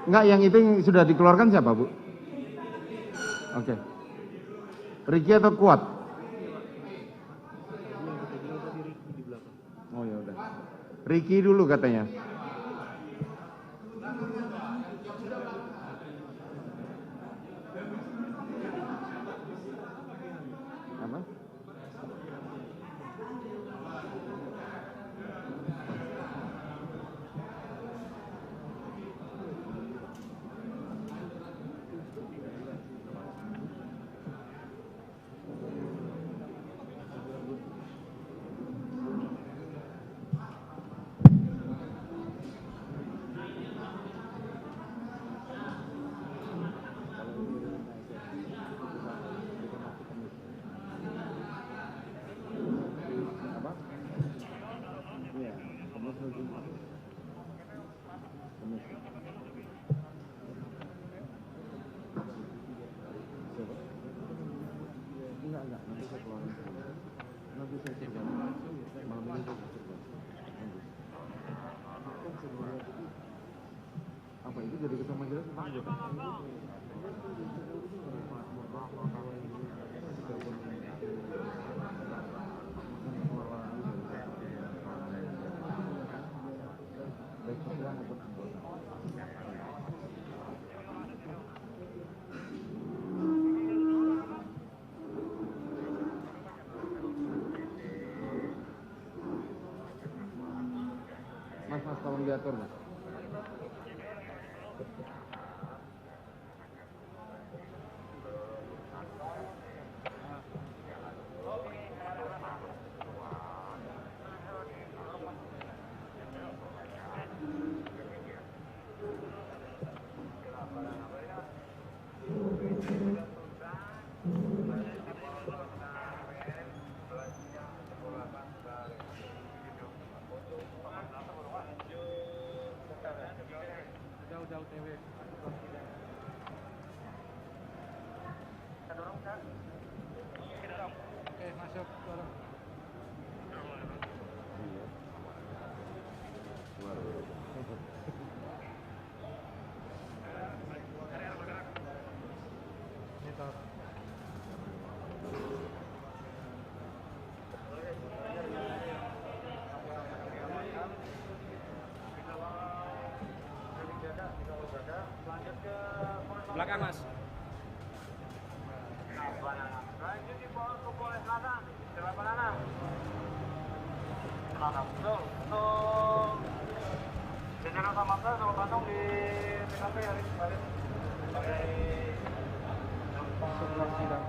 Enggak, yang itu yang sudah dikeluarkan siapa, Bu? Oke. Ricky atau Kuat? Oh ya udah. Ricky dulu katanya. Apa? Apa itu jadi ketua majelis? Mas, tolong diatur, Mas. Oke, masuk. Belakang, Mas. Lanjut di Polres Selatan, Jalan Banana. Betul. Untuk Jenderal Samapta sama Bandung di TKP hari kemarin sebagai Sebelah sidang.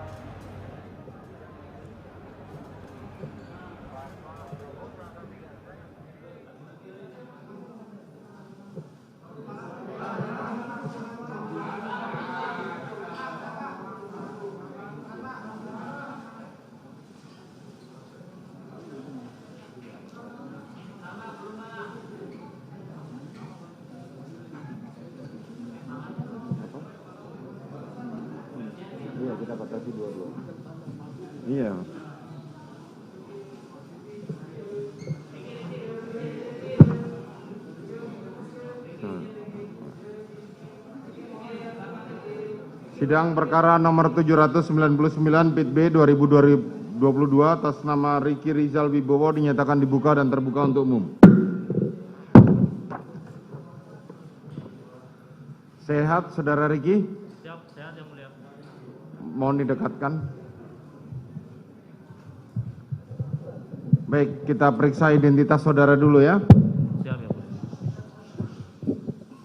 Iya, kita batasi dua-dua. Iya. Sidang perkara nomor 799 Pit B 2022 atas nama Ricky Rizal Wibowo dinyatakan dibuka dan terbuka untuk umum. Sehat, Saudara Ricky? Siap, sehat yang mulia. Mohon didekatkan. Baik, kita periksa identitas saudara dulu ya. Siap ya, mulia.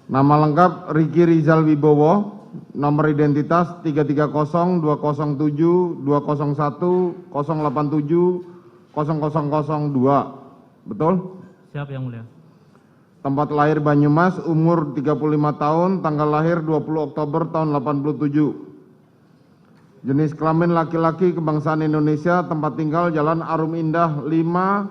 Nama lengkap Ricky Rizal Wibowo, nomor identitas 330-201-087-00002. Betul? Siap yang mulia. Tempat lahir Banyumas, umur 35 tahun, tanggal lahir 20 Oktober tahun 87. Jenis kelamin laki-laki, kebangsaan Indonesia, tempat tinggal Jalan Arum Indah 5,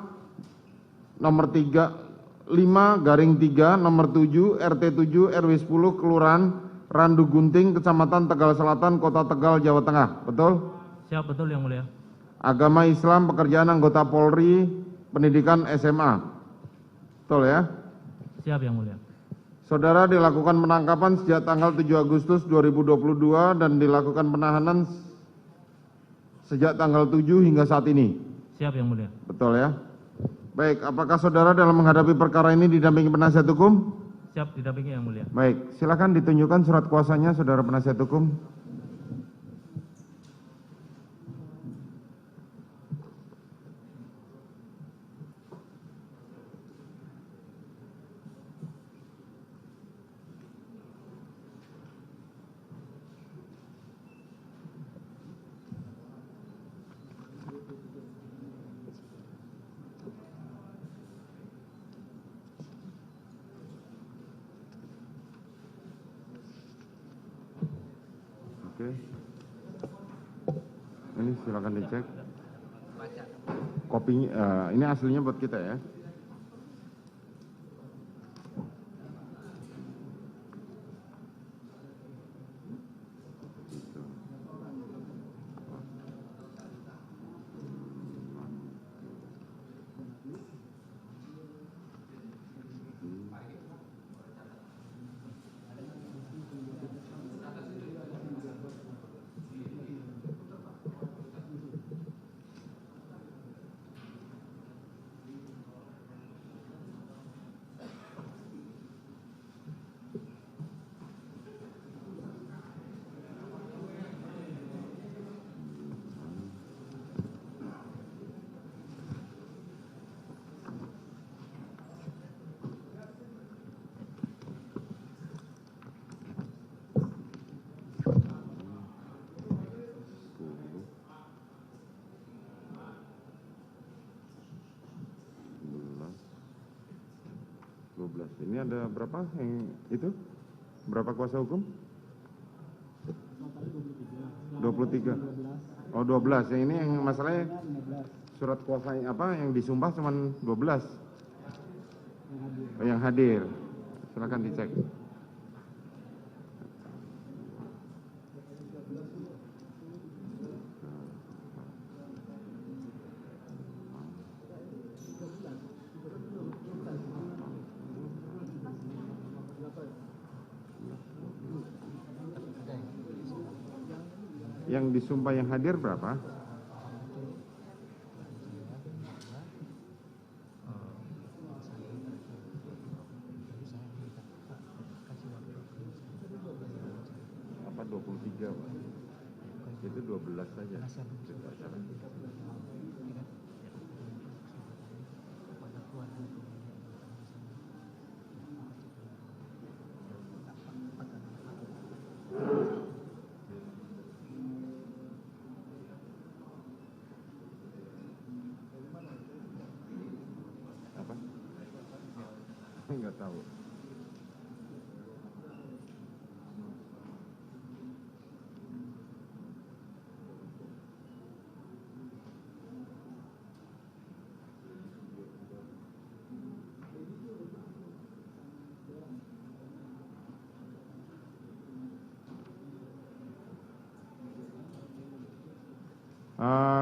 nomor 5/3, nomor 7, RT 7, RW 10, Kelurahan Randu Gunting, Kecamatan Tegal Selatan, Kota Tegal, Jawa Tengah. Betul? Siap, betul yang mulia. Agama Islam, pekerjaan anggota Polri, pendidikan SMA. Betul ya? Siap yang mulia. Saudara dilakukan penangkapan sejak tanggal 7 Agustus 2022 dan dilakukan penahanan sejak tanggal 7 hingga saat ini. Siap Yang Mulia. Betul ya? Baik, apakah saudara dalam menghadapi perkara ini didampingi penasihat hukum? Siap didampingi Yang Mulia. Baik, silakan ditunjukkan surat kuasanya saudara penasihat hukum. Oke. Ini silakan dicek. Kopinya, ini aslinya buat kita ya. Ini ada berapa yang itu? Berapa kuasa hukum? 23. Oh 12. Yang ini yang masalahnya surat kuasa apa yang disumpah cuma 12. Oh, yang hadir. Silakan dicek. Yang disumpah yang hadir berapa? Apa 23, Pak? Itu 12 saja. Enggak tahu.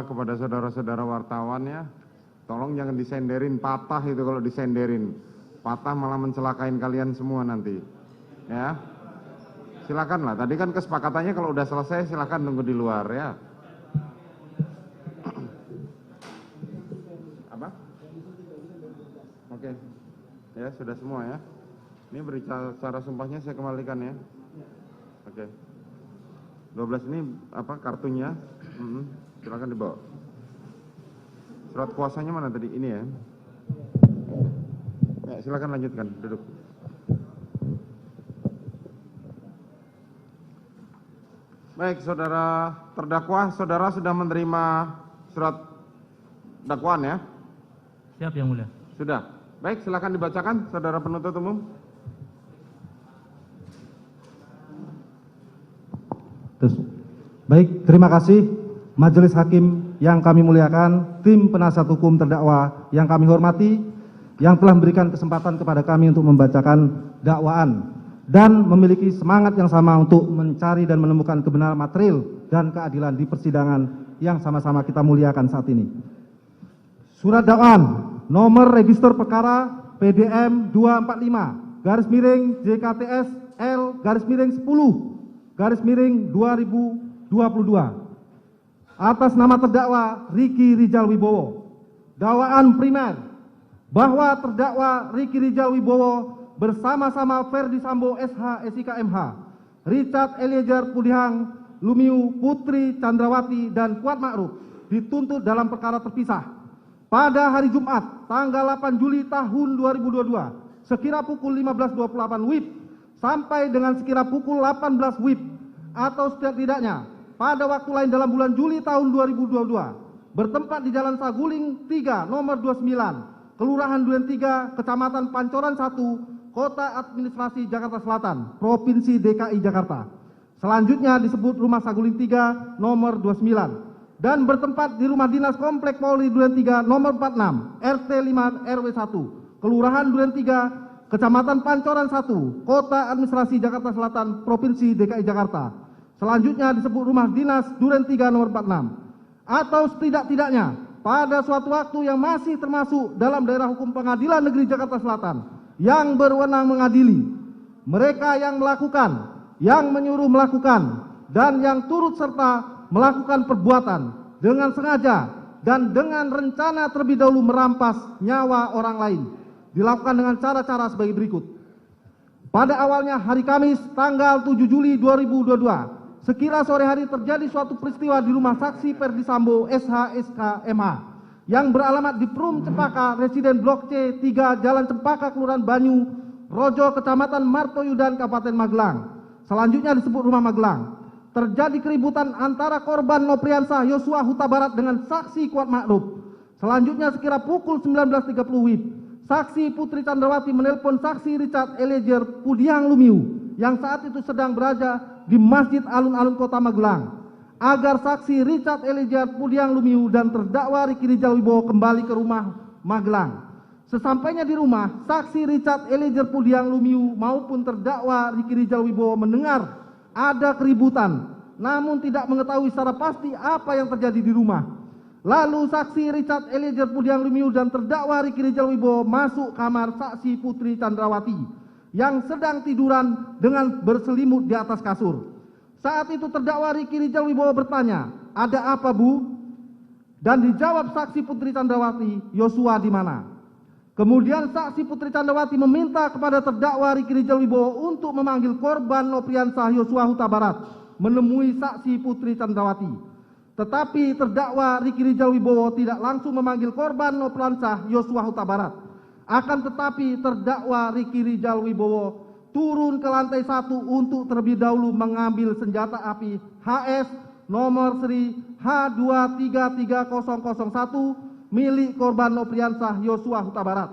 Kepada saudara-saudara wartawan ya, tolong jangan disenderin, patah itu kalau disenderin. Patah malah mencelakain kalian semua nanti. Ya. Silakan lah. Tadi kan kesepakatannya kalau udah selesai silakan tunggu di luar ya. Apa? Oke. Ya, sudah semua ya. Ini cara sumpahnya saya kembalikan ya. Oke. 12 ini apa kartunya? Silakan dibawa. Surat kuasanya mana tadi? Ini ya. Ya, silakan lanjutkan, duduk. Baik, saudara terdakwa, saudara sudah menerima surat dakwaan ya? Siap Yang Mulia. Sudah. Baik, silakan dibacakan, saudara penuntut umum. Baik, terima kasih Majelis Hakim yang kami muliakan, tim penasihat hukum terdakwa yang kami hormati, yang telah memberikan kesempatan kepada kami untuk membacakan dakwaan dan memiliki semangat yang sama untuk mencari dan menemukan kebenaran material dan keadilan di persidangan yang sama-sama kita muliakan saat ini. Surat dakwaan nomor register perkara PDM 245 JKTS L/10/2022 atas nama terdakwa Ricky Rizal Wibowo. Dakwaan primer bahwa terdakwa Ricky Rizal Wibowo bersama-sama Ferdi Sambo SH SIK MH, Richard Eliezer Pudihang Lumiu, Putri Chandrawati dan Kuat Ma'ruf dituntut dalam perkara terpisah pada hari Jumat tanggal 8 Juli tahun 2022 sekira pukul 15.28 WIB sampai dengan sekira pukul 18 WIB atau setidak-tidaknya pada waktu lain dalam bulan Juli tahun 2022 bertempat di Jalan Saguling 3 nomor 29 Kelurahan Duren 3 Kecamatan Pancoran 1 Kota Administrasi Jakarta Selatan Provinsi DKI Jakarta. Selanjutnya disebut Rumah Saguling 3 nomor 29 dan bertempat di Rumah Dinas Komplek Polri Duren 3 nomor 46 RT 5 RW 1 Kelurahan Duren 3 Kecamatan Pancoran 1 Kota Administrasi Jakarta Selatan Provinsi DKI Jakarta. Selanjutnya disebut Rumah Dinas Duren 3 nomor 46 atau setidak-tidaknya pada suatu waktu yang masih termasuk dalam daerah hukum Pengadilan Negeri Jakarta Selatan yang berwenang mengadili mereka yang melakukan, yang menyuruh melakukan, dan yang turut serta melakukan perbuatan dengan sengaja dan dengan rencana terlebih dahulu merampas nyawa orang lain dilakukan dengan cara-cara sebagai berikut. Pada awalnya hari Kamis tanggal 7 Juli 2022 sekira sore hari terjadi suatu peristiwa di rumah saksi Ferdi Sambo SH SK MH yang beralamat di Perum Cempaka, Residen Blok C 3 Jalan Cempaka, Kelurahan Banyu Rojo, Kecamatan Martoyudan, Kabupaten Magelang. Selanjutnya disebut Rumah Magelang. Terjadi keributan antara korban Nopriansah Yosua Huta Barat dengan saksi Kuat Ma'ruf. Selanjutnya sekira pukul 19.30 WIB, saksi Putri Chandrawati menelpon saksi Richard Eliezer Pudihang Lumiu yang saat itu sedang berada di Masjid Alun-Alun Kota Magelang agar saksi Richard Eliezer Pudihang Lumiu dan terdakwa Ricky Rizal Wibowo kembali ke rumah Magelang. Sesampainya di rumah, saksi Richard Eliezer Pudihang Lumiu maupun terdakwa Ricky Rizal Wibowo mendengar ada keributan, namun tidak mengetahui secara pasti apa yang terjadi di rumah. Lalu saksi Richard Eliezer Pudihang Lumiu dan terdakwa Ricky Rizal Wibowo masuk kamar saksi Putri Chandrawati yang sedang tiduran dengan berselimut di atas kasur. Saat itu terdakwa Ricky Rizal Wibowo bertanya, "Ada apa, Bu?" Dan dijawab saksi Putri Chandrawati, "Yosua di mana?" Kemudian saksi Putri Chandrawati meminta kepada terdakwa Ricky Rizal Wibowo untuk memanggil korban Nopriansah Yosua Huta Barat menemui saksi Putri Chandrawati. Tetapi terdakwa Ricky Rizal Wibowo tidak langsung memanggil korban Nopriansah Yosua Huta Barat. Akan tetapi terdakwa Ricky Rizal Wibowo turun ke lantai 1 untuk terlebih dahulu mengambil senjata api HS nomor seri H2333001 milik korban Nopriansah Yosua Huta Barat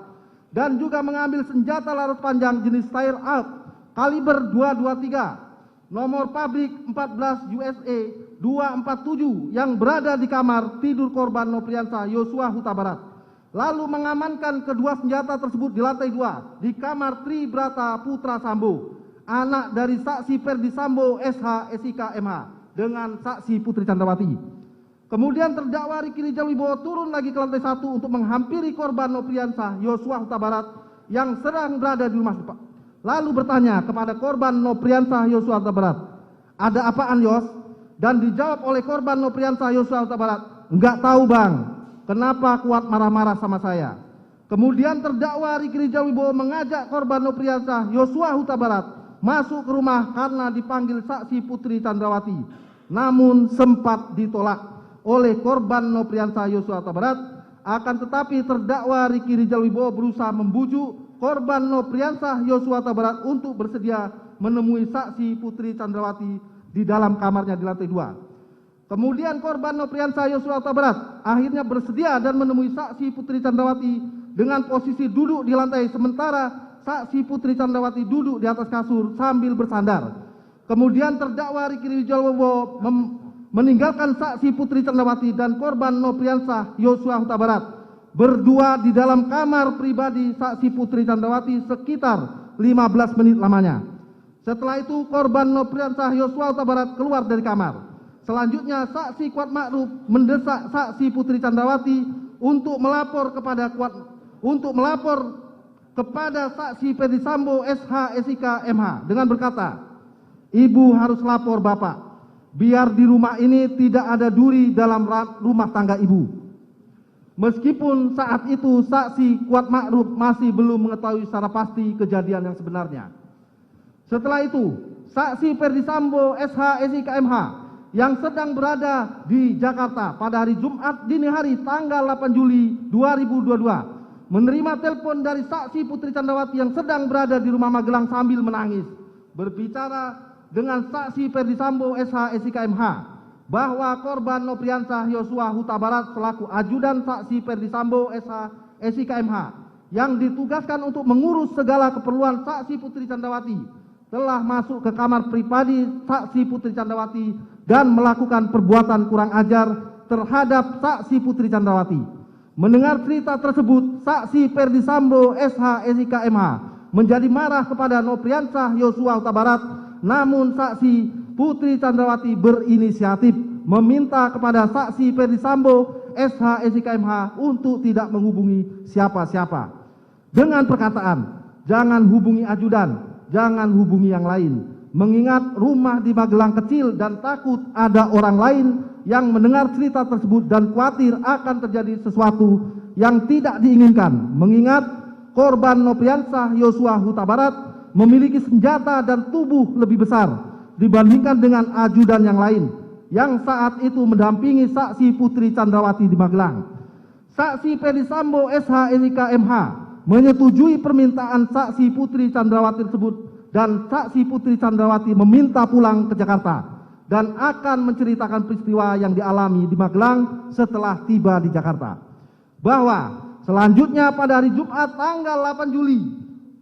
dan juga mengambil senjata laras panjang jenis Steyr AUG kaliber 223 nomor pabrik 14 USA 247 yang berada di kamar tidur korban Nopriansah Yosua Huta Barat. Lalu mengamankan kedua senjata tersebut di lantai 2 di kamar Tri Brata Putra Sambo, anak dari saksi Ferdi Sambo SH SIK MH dengan saksi Putri Chandrawati. Kemudian terdakwa Ricky Rizal Wibowo turun lagi ke lantai 1 untuk menghampiri korban Nopriansah Yosua Huta Barat yang sedang berada di rumah depan. Lalu bertanya kepada korban Nopriansah Yosua Huta Barat, "Ada apaan, Yos?" Dan dijawab oleh korban Nopriansah Yosua Huta Barat, "Enggak tahu, Bang. Kenapa Kuat marah-marah sama saya?" Kemudian terdakwa Ricky Rizal Wibowo mengajak korban Nopriansah Yosua Huta Barat masuk ke rumah karena dipanggil saksi Putri Chandrawati, namun sempat ditolak oleh korban Nopriansah Yosua Huta Barat. Akan tetapi terdakwa Ricky Rizal Wibowo berusaha membujuk korban Nopriansah Yosua Huta Barat untuk bersedia menemui saksi Putri Chandrawati di dalam kamarnya di lantai 2. Kemudian korban Nopriansah Yosua Huta Barat akhirnya bersedia dan menemui saksi Putri Chandrawati dengan posisi duduk di lantai, sementara saksi Putri Chandrawati duduk di atas kasur sambil bersandar. Kemudian terdakwa Ricky Rizal Wibowo meninggalkan saksi Putri Chandrawati dan korban Nopriansah Yosua Huta Barat berdua di dalam kamar pribadi saksi Putri Chandrawati sekitar 15 menit lamanya. Setelah itu korban Nopriansah Yosua Huta Barat keluar dari kamar. Selanjutnya saksi Kuat Ma'ruf mendesak saksi Putri Chandrawati untuk melapor kepada saksi Ferdi Sambo SH SIK MH dengan berkata, "Ibu harus lapor Bapak, biar di rumah ini tidak ada duri dalam rumah tangga Ibu." Meskipun saat itu saksi Kuat Ma'ruf masih belum mengetahui secara pasti kejadian yang sebenarnya. Setelah itu, saksi Ferdi Sambo SH SIK MH yang sedang berada di Jakarta pada hari Jumat dini hari tanggal 8 Juli 2022 menerima telepon dari saksi Putri Candrawati yang sedang berada di rumah Magelang sambil menangis, berbicara dengan saksi Ferdi Sambo SH SIK MH bahwa korban Nopriansah Yosua Huta Barat selaku ajudan saksi Ferdi Sambo SH SIK MH yang ditugaskan untuk mengurus segala keperluan saksi Putri Candrawati telah masuk ke kamar pribadi saksi Putri Candrawati dan melakukan perbuatan kurang ajar terhadap saksi Putri Candrawati. Mendengar cerita tersebut, saksi Ferdi Sambo SH SIK MH menjadi marah kepada Nopriansah Yosua Huta Barat, namun saksi Putri Candrawati berinisiatif meminta kepada saksi Ferdi Sambo SH SIK MH untuk tidak menghubungi siapa-siapa dengan perkataan, "Jangan hubungi ajudan, jangan hubungi yang lain." Mengingat rumah di Magelang kecil dan takut ada orang lain yang mendengar cerita tersebut dan khawatir akan terjadi sesuatu yang tidak diinginkan. Mengingat korban Nopriansah Yosua Huta Barat memiliki senjata dan tubuh lebih besar dibandingkan dengan ajudan yang lain yang saat itu mendampingi saksi Putri Candrawati di Magelang. Saksi Ferdi Sambo SH SIK MH menyetujui permintaan saksi Putri Candrawati tersebut dan saksi Putri Candrawati meminta pulang ke Jakarta dan akan menceritakan peristiwa yang dialami di Magelang setelah tiba di Jakarta. Bahwa selanjutnya pada hari Jumat tanggal 8 Juli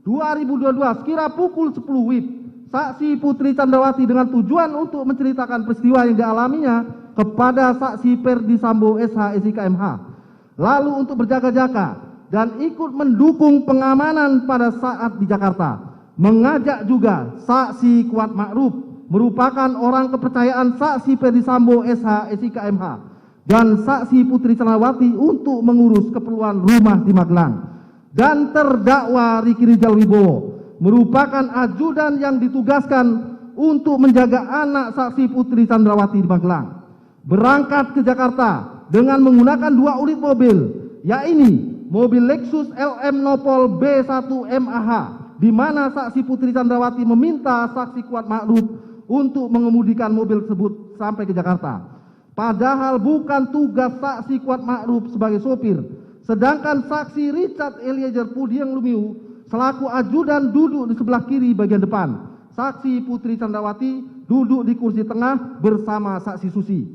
2022 sekira pukul 10 WIB, saksi Putri Candrawati dengan tujuan untuk menceritakan peristiwa yang dialaminya kepada saksi Ferdi Sambo SH SIK MH, lalu untuk berjaga-jaga dan ikut mendukung pengamanan pada saat di Jakarta. Mengajak juga saksi Kuat Ma'ruf merupakan orang kepercayaan saksi Ferdi Sambo SH SIK MH dan saksi Putri Candrawati untuk mengurus keperluan rumah di Magelang. Dan terdakwa Riki Rizal Wibowo merupakan ajudan yang ditugaskan untuk menjaga anak saksi Putri Candrawati di Magelang. Berangkat ke Jakarta dengan menggunakan 2 unit mobil, yaitu mobil Lexus LM Nopol B1 MAH, di mana saksi Putri Candrawati meminta saksi Kuat Ma'ruf untuk mengemudikan mobil tersebut sampai ke Jakarta. Padahal bukan tugas saksi Kuat Ma'ruf sebagai sopir, sedangkan saksi Richard Eliezer Pudiang Lumiu selaku ajudan duduk di sebelah kiri bagian depan. Saksi Putri Candrawati duduk di kursi tengah bersama saksi Susi.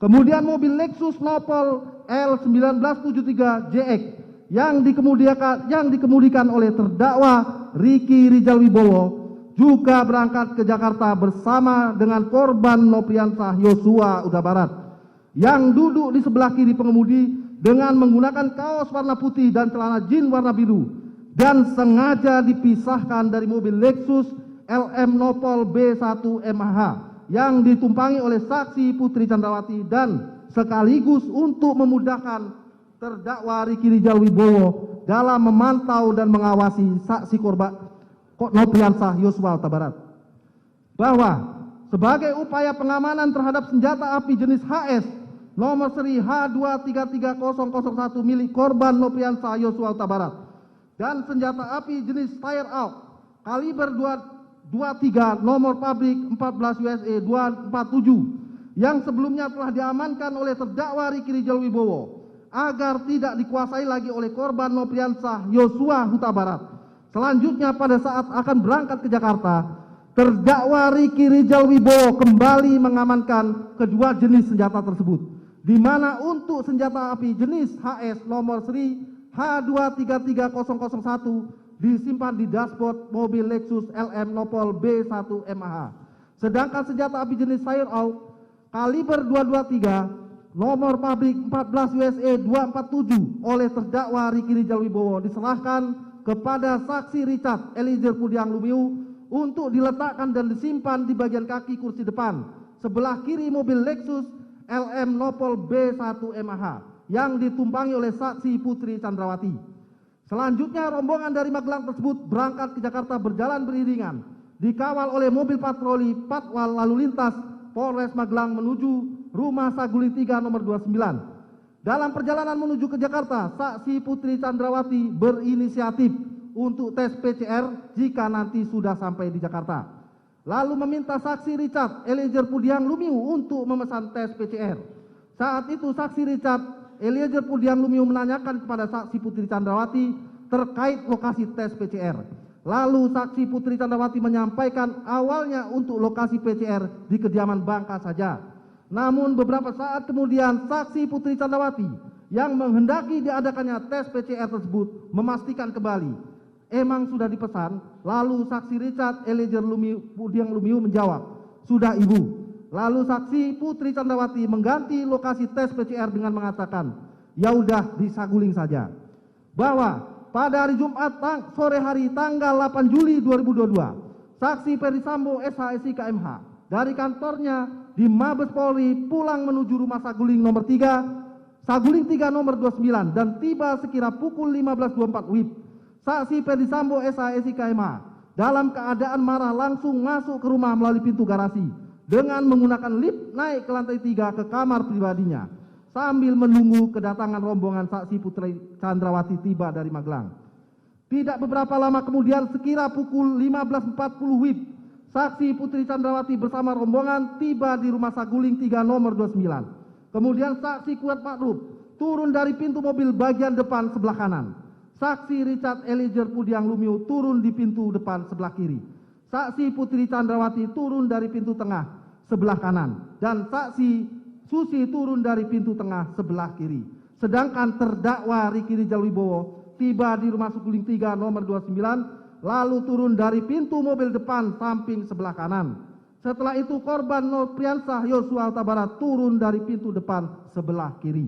Kemudian mobil Lexus Nopol L1973 JX yang dikemudikan oleh terdakwa Riki Rizal Wibowo juga berangkat ke Jakarta bersama dengan korban Nopriansah Yosua Huta Barat yang duduk di sebelah kiri pengemudi dengan menggunakan kaos warna putih dan celana jeans warna biru dan sengaja dipisahkan dari mobil Lexus LM Nopol B1 MAH yang ditumpangi oleh saksi Putri Candrawati dan sekaligus untuk memudahkan terdakwa Riki Rizal Wibowo dalam memantau dan mengawasi saksi korban Nopriansah Yosua Huta Barat. Bahwa sebagai upaya pengamanan terhadap senjata api jenis HS nomor seri H233001 milik korban Nopriansah Yosua Huta Barat dan senjata api jenis fire out kaliber 23 nomor pabrik 14 USA 247 yang sebelumnya telah diamankan oleh terdakwa Riki Rizal Wibowo agar tidak dikuasai lagi oleh korban Nopriansah Yosua Huta Barat. Selanjutnya pada saat akan berangkat ke Jakarta, terdakwa Riki Rizal Wibowo kembali mengamankan kedua jenis senjata tersebut, di mana untuk senjata api jenis HS nomor seri H233001 disimpan di dashboard mobil Lexus LM Nopol B1 MAH. Sedangkan senjata api jenis fire out kaliber 223 nomor pabrik 14 USA 247 oleh terdakwa Riki Rizal Wibowo diserahkan kepada saksi Richard Eliezer Pudiang Lumiu untuk diletakkan dan disimpan di bagian kaki kursi depan sebelah kiri mobil Lexus LM Nopol B1 MAH yang ditumpangi oleh saksi Putri Candrawati. Selanjutnya rombongan dari Magelang tersebut berangkat ke Jakarta berjalan beriringan, dikawal oleh mobil patroli Patwal Lalu Lintas Polres Magelang menuju Rumah Saguling 3 nomor 29. Dalam perjalanan menuju ke Jakarta, saksi Putri Chandrawati berinisiatif untuk tes PCR jika nanti sudah sampai di Jakarta. Lalu meminta saksi Richard Eliezer Pudiang Lumiu untuk memesan tes PCR. Saat itu saksi Richard Eliezer Pudiang Lumiu menanyakan kepada saksi Putri Chandrawati terkait lokasi tes PCR. Lalu saksi Putri Chandrawati menyampaikan awalnya untuk lokasi PCR di kediaman Bangka saja. Namun beberapa saat kemudian saksi Putri Chandrawati yang menghendaki diadakannya tes PCR tersebut memastikan kembali emang sudah dipesan. Lalu saksi Richard Eliezer Pudiang Lumiu menjawab, sudah Ibu. Lalu saksi Putri Chandrawati mengganti lokasi tes PCR dengan mengatakan, ya udah di Saguling saja. Bahwa pada hari Jumat sore hari tanggal 8 Juli 2022, saksi Ferdi Sambo SH SIK MH dari kantornya di Mabes Polri pulang menuju rumah Saguling nomor 3, Saguling 3 nomor 29 dan tiba sekira pukul 15.24 WIB. Saksi Ferdi Sambo SH SIK MH dalam keadaan marah langsung masuk ke rumah melalui pintu garasi dengan menggunakan lift naik ke lantai 3 ke kamar pribadinya sambil menunggu kedatangan rombongan saksi Putri Chandrawati tiba dari Magelang. Tidak beberapa lama kemudian sekira pukul 15.40 WIB, saksi Putri Chandrawati bersama rombongan tiba di rumah Saguling 3 nomor 29. Kemudian saksi Kuat Ma'ruf turun dari pintu mobil bagian depan sebelah kanan. Saksi Richard Eliezer Pudiang Lumiu turun di pintu depan sebelah kiri. Saksi Putri Chandrawati turun dari pintu tengah sebelah kanan dan saksi Susi turun dari pintu tengah sebelah kiri. Sedangkan terdakwa Riki Rijal Wibowo tiba di rumah Saguling 3 nomor 29 lalu turun dari pintu mobil depan samping sebelah kanan. Setelah itu korban Nopriansah Yosua Huta Barat turun dari pintu depan sebelah kiri.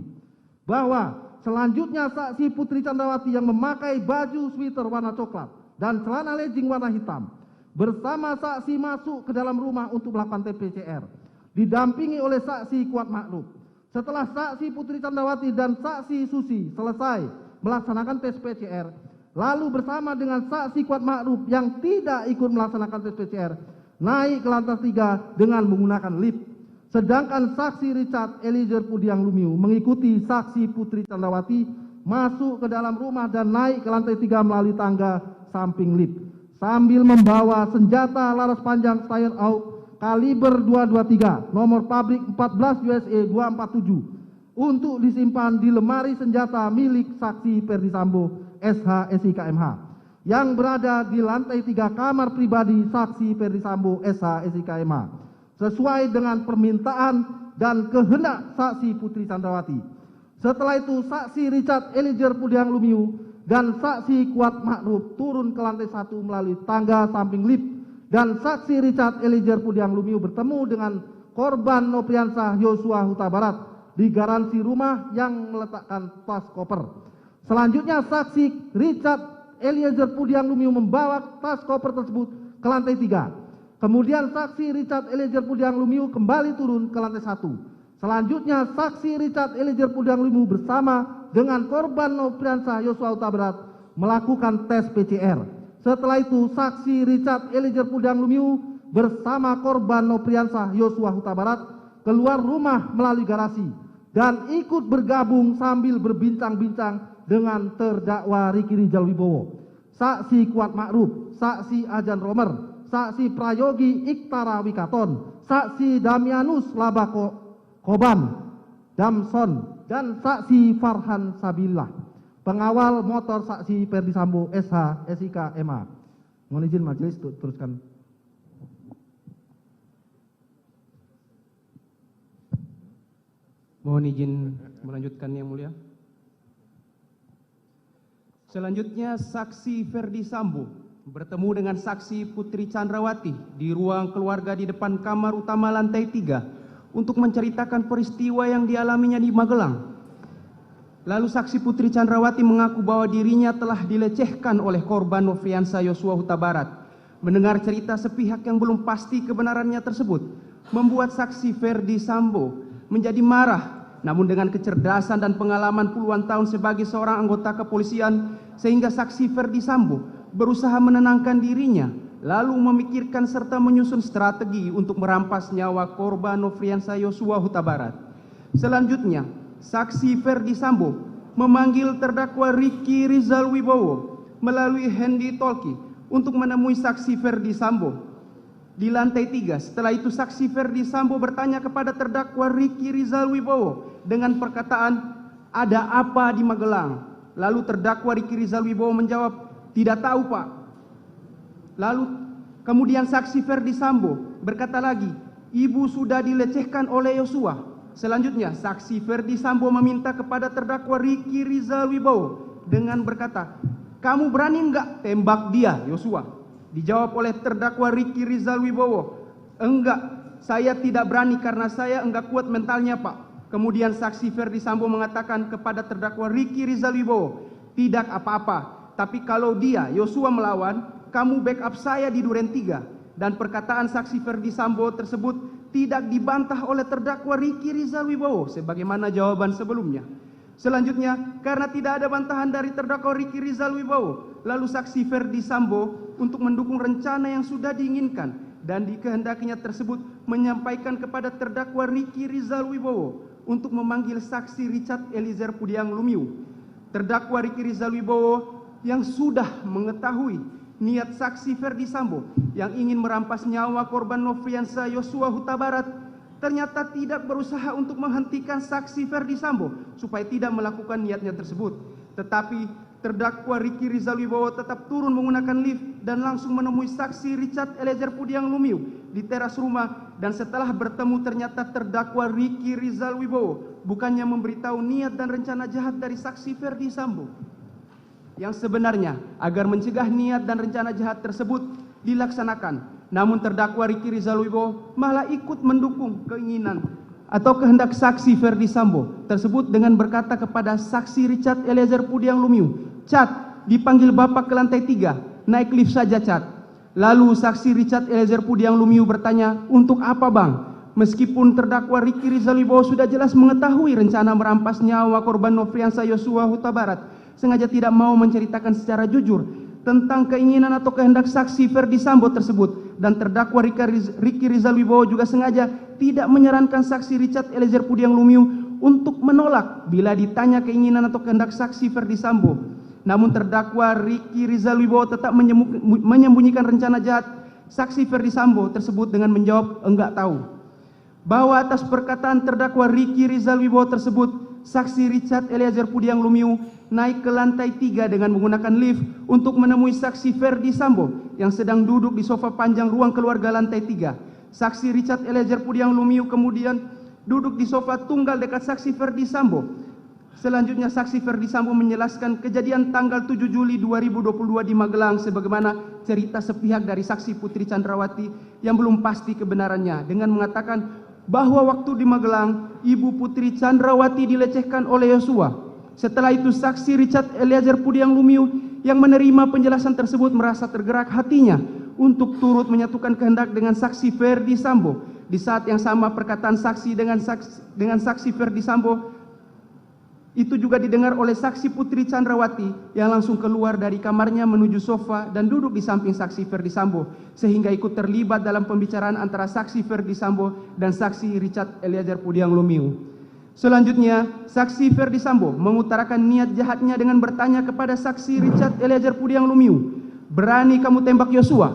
Bahwa selanjutnya saksi Putri Chandrawati yang memakai baju sweater warna coklat dan celana legging warna hitam bersama saksi masuk ke dalam rumah untuk melakukan tes PCR, didampingi oleh saksi Kuat Ma'ruf. Setelah saksi Putri Chandrawati dan saksi Susi selesai melaksanakan tes PCR, lalu bersama dengan saksi Kuat Ma'ruf yang tidak ikut melaksanakan tes PCR, naik ke lantai 3 dengan menggunakan lift. Sedangkan saksi Richard Eliezer Pudiang Lumiu mengikuti saksi Putri Chandrawati masuk ke dalam rumah dan naik ke lantai 3 melalui tangga samping lift sambil membawa senjata laras panjang Steyr AUG kaliber 223 nomor pabrik 14 USA 247 untuk disimpan di lemari senjata milik saksi Ferdi Sambo SH SIK MH yang berada di lantai 3 kamar pribadi saksi Ferdi Sambo SH SIK MH sesuai dengan permintaan dan kehendak saksi Putri Chandrawati. Setelah itu saksi Richard Eliezer Pudiang Lumiu dan saksi Kuat Ma'ruf turun ke lantai 1 melalui tangga samping lift dan saksi Richard Eliezer Pudiang Lumiu bertemu dengan korban Nopriansah Yosua Huta Barat di garansi rumah yang meletakkan tas koper. Selanjutnya saksi Richard Eliezer Pudiang Lumiu membawa tas koper tersebut ke lantai 3. Kemudian saksi Richard Eliezer Pudiang Lumiu kembali turun ke lantai 1. Selanjutnya saksi Richard Eliezer Pudiang Lumiu bersama dengan korban Nopriansah Yosua Huta Barat melakukan tes PCR. Setelah itu saksi Richard Eliezer Pudiang Lumiu bersama korban Nopriansah Yosua Huta Barat keluar rumah melalui garasi dan ikut bergabung sambil berbincang-bincang dengan terdakwa Riki Rijal Wibowo, saksi Kuat Ma'ruf, saksi Ajan Romer, saksi Prayogi Iktara Wikaton, saksi Damianus Labako Koban Damson dan saksi Farhan Sabillah, pengawal motor saksi Ferdi Sambo SH SIK MH. Mohon izin majelis untuk teruskan. Mohon izin melanjutkan yang mulia. Selanjutnya saksi Ferdi Sambo bertemu dengan saksi Putri Chandrawati di ruang keluarga di depan kamar utama lantai 3 untuk menceritakan peristiwa yang dialaminya di Magelang. Lalu saksi Putri Chandrawati mengaku bahwa dirinya telah dilecehkan oleh korban Nopriansah Yosua Huta Barat. Mendengar cerita sepihak yang belum pasti kebenarannya tersebut membuat saksi Ferdi Sambo menjadi marah namun dengan kecerdasan dan pengalaman puluhan tahun sebagai seorang anggota kepolisian, sehingga saksi Ferdi Sambo berusaha menenangkan dirinya, lalu memikirkan serta menyusun strategi untuk merampas nyawa korban Nofriansah Yosua Huta Barat. Selanjutnya, saksi Ferdi Sambo memanggil terdakwa Ricky Rizal Wibowo melalui handy talkie untuk menemui saksi Ferdi Sambo di lantai 3. Setelah itu saksi Ferdi Sambo bertanya kepada terdakwa Ricky Rizal Wibowo dengan perkataan, "Ada apa di Magelang?" Lalu terdakwa Ricky Rizal Wibowo menjawab, "Tidak tahu, Pak." Lalu kemudian saksi Ferdi Sambo berkata lagi, "Ibu sudah dilecehkan oleh Yosua." Selanjutnya saksi Ferdi Sambo meminta kepada terdakwa Ricky Rizal Wibowo dengan berkata, "Kamu berani enggak tembak dia, Yosua?" Dijawab oleh terdakwa Ricky Rizal Wibowo, "Enggak, saya tidak berani karena saya enggak kuat mentalnya, Pak." Kemudian saksi Ferdi Sambo mengatakan kepada terdakwa Ricky Rizal Wibowo, "Tidak apa-apa, tapi kalau dia, Yosua, melawan, kamu backup saya di Duren 3. Dan perkataan saksi Ferdi Sambo tersebut tidak dibantah oleh terdakwa Ricky Rizal Wibowo sebagaimana jawaban sebelumnya. Selanjutnya, karena tidak ada bantahan dari terdakwa Ricky Rizal Wibowo, lalu saksi Ferdi Sambo untuk mendukung rencana yang sudah diinginkan dan dikehendakinya tersebut menyampaikan kepada terdakwa Ricky Rizal Wibowo untuk memanggil saksi Richard Eliezer Pudiang Lumiu. Terdakwa Ricky Rizal Wibowo yang sudah mengetahui niat saksi Ferdi Sambo yang ingin merampas nyawa korban Nofriansah Yosua Huta Barat ternyata tidak berusaha untuk menghentikan saksi Ferdi Sambo supaya tidak melakukan niatnya tersebut. Tetapi terdakwa Ricky Rizal Wibowo tetap turun menggunakan lift dan langsung menemui saksi Richard Eliezer Pudiang Lumiu di teras rumah, dan setelah bertemu ternyata terdakwa Ricky Rizal Wibowo bukannya memberitahu niat dan rencana jahat dari saksi Ferdi Sambo yang sebenarnya agar mencegah niat dan rencana jahat tersebut dilaksanakan. Namun terdakwa Ricky Rizal Wibowo malah ikut mendukung keinginan atau kehendak saksi Ferdi Sambo tersebut dengan berkata kepada saksi Richard Eliezer Pudiang Lumiu, "Cat, dipanggil Bapak ke lantai 3, naik lift saja, Cat." Lalu saksi Richard Eliezer Pudiang Lumiu bertanya, "Untuk apa, Bang?" Meskipun terdakwa Ricky Rizal Wibowo sudah jelas mengetahui rencana merampas nyawa korban Nofriansah Yosua Huta Barat, sengaja tidak mau menceritakan secara jujur tentang keinginan atau kehendak saksi Ferdi Sambo tersebut, dan terdakwa Ricky Rizal Wibowo juga sengaja tidak menyarankan saksi Richard Eliezer Pudiang Lumiu untuk menolak bila ditanya keinginan atau kehendak saksi Ferdi Sambo. Namun terdakwa Ricky Rizal Wibowo tetap menyembunyikan rencana jahat saksi Ferdi Sambo tersebut dengan menjawab enggak tahu. Bahwa atas perkataan terdakwa Ricky Rizal Wibowo tersebut, saksi Richard Eliezer Pudiang Lumiu naik ke lantai 3 dengan menggunakan lift untuk menemui saksi Ferdi Sambo yang sedang duduk di sofa panjang ruang keluarga lantai 3. Saksi Richard Eliezer Pudiang Lumiu kemudian duduk di sofa tunggal dekat saksi Ferdi Sambo. Selanjutnya saksi Ferdi Sambo menjelaskan kejadian tanggal 7 Juli 2022 di Magelang sebagaimana cerita sepihak dari saksi Putri Chandrawati yang belum pasti kebenarannya, dengan mengatakan bahwa waktu di Magelang Ibu Putri Chandrawati dilecehkan oleh Yosua. Setelah itu saksi Richard Eliezer Pudiang Lumiu yang menerima penjelasan tersebut merasa tergerak hatinya untuk turut menyatukan kehendak dengan saksi Ferdi Sambo. Di saat yang sama perkataan saksi dengan saksi Ferdi Sambo itu juga didengar oleh saksi Putri Chandrawati yang langsung keluar dari kamarnya menuju sofa dan duduk di samping saksi Ferdi Sambo, sehingga ikut terlibat dalam pembicaraan antara saksi Ferdi Sambo dan saksi Richard Eliezer Pudiang Lumiu. Selanjutnya, saksi Ferdi Sambo mengutarakan niat jahatnya dengan bertanya kepada saksi Richard Eliezer Pudiang Lumiu, "Berani kamu tembak Yosua?"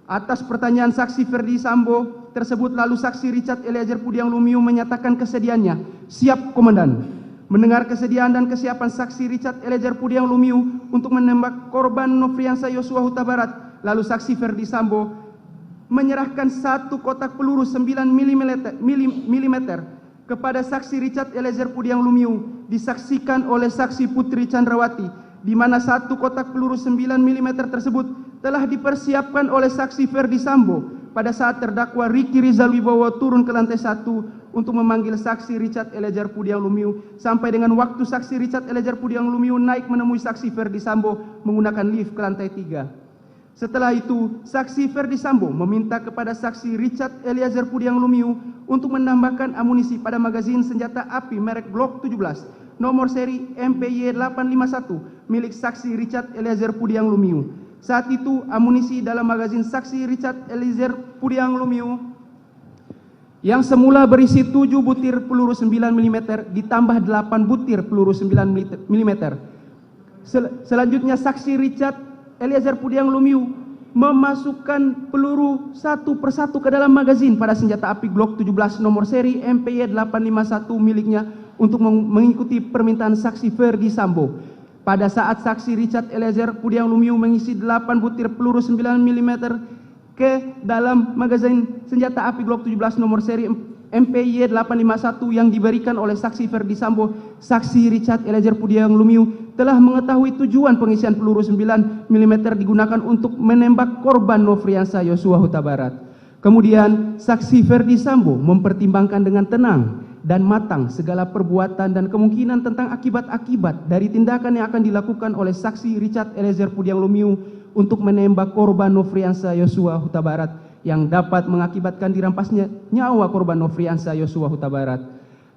Atas pertanyaan saksi Ferdi Sambo tersebut, lalu saksi Richard Eliezer Pudiang Lumiu menyatakan kesediaannya, "Siap, Komandan." Mendengar kesediaan dan kesiapan saksi Richard Eliezer Pudiang Lumiu untuk menembak korban Nofriansah Yosua Huta Barat, lalu saksi Ferdi Sambo menyerahkan satu kotak peluru 9 mm kepada saksi Richard Eliezer Pudiang Lumiu, disaksikan oleh saksi Putri Chandrawati, di mana satu kotak peluru 9 mm tersebut telah dipersiapkan oleh saksi Ferdi Sambo pada saat terdakwa Ricky Rizal Wibowo turun ke lantai 1 untuk memanggil saksi Richard Eliezer Pudiang Lumiu, sampai dengan waktu saksi Richard Eliezer Pudiang Lumiu naik menemui saksi Ferdi Sambo menggunakan lift ke lantai 3. Setelah itu, saksi Ferdi Sambo meminta kepada saksi Richard Eliezer Pudiang Lumiu untuk menambahkan amunisi pada magazin senjata api merek Glock 17 nomor seri MPY 851 milik saksi Richard Eliezer Pudiang Lumiu. Saat itu, amunisi dalam magazin saksi Richard Eliezer Pudiang Lumiu yang semula berisi 7 butir peluru 9 mm ditambah 8 butir peluru 9 mm. Selanjutnya, saksi Richard Eliezer Pudiang Lumiu memasukkan peluru satu persatu ke dalam magazin pada senjata api Glock 17 nomor seri MPY 851 miliknya untuk mengikuti permintaan saksi Ferdi Sambo. Pada saat saksi Richard Eliezer Pudiang Lumiu mengisi 8 butir peluru 9 mm ke dalam magazin senjata api Glock 17 nomor seri MPY 851 yang diberikan oleh saksi Ferdi Sambo, saksi Richard Eliezer Pudiang Lumiu telah mengetahui tujuan pengisian peluru 9 mm digunakan untuk menembak korban Nofriansah Yosua Huta Barat. Kemudian, saksi Ferdi Sambo mempertimbangkan dengan tenang dan matang segala perbuatan dan kemungkinan tentang akibat-akibat dari tindakan yang akan dilakukan oleh saksi Richard Eliezer Pudiang Lumiu untuk menembak korban Nofriansah Yosua Huta Barat yang dapat mengakibatkan dirampasnya nyawa korban Nofriansah Yosua Huta Barat.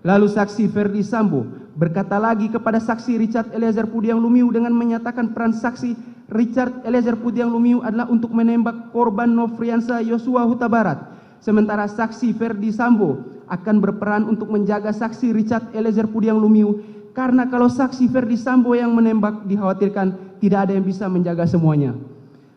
Lalu saksi Ferdi Sambo berkata lagi kepada saksi Richard Eliezer Pudiang Lumiu dengan menyatakan peran saksi Richard Eliezer Pudiang Lumiu adalah untuk menembak korban Nofriansah Yosua Huta Barat. Sementara saksi Ferdi Sambo akan berperan untuk menjaga saksi Richard Eliezer Pudiang Lumiu karena kalau saksi Ferdi Sambo yang menembak dikhawatirkan tidak ada yang bisa menjaga semuanya.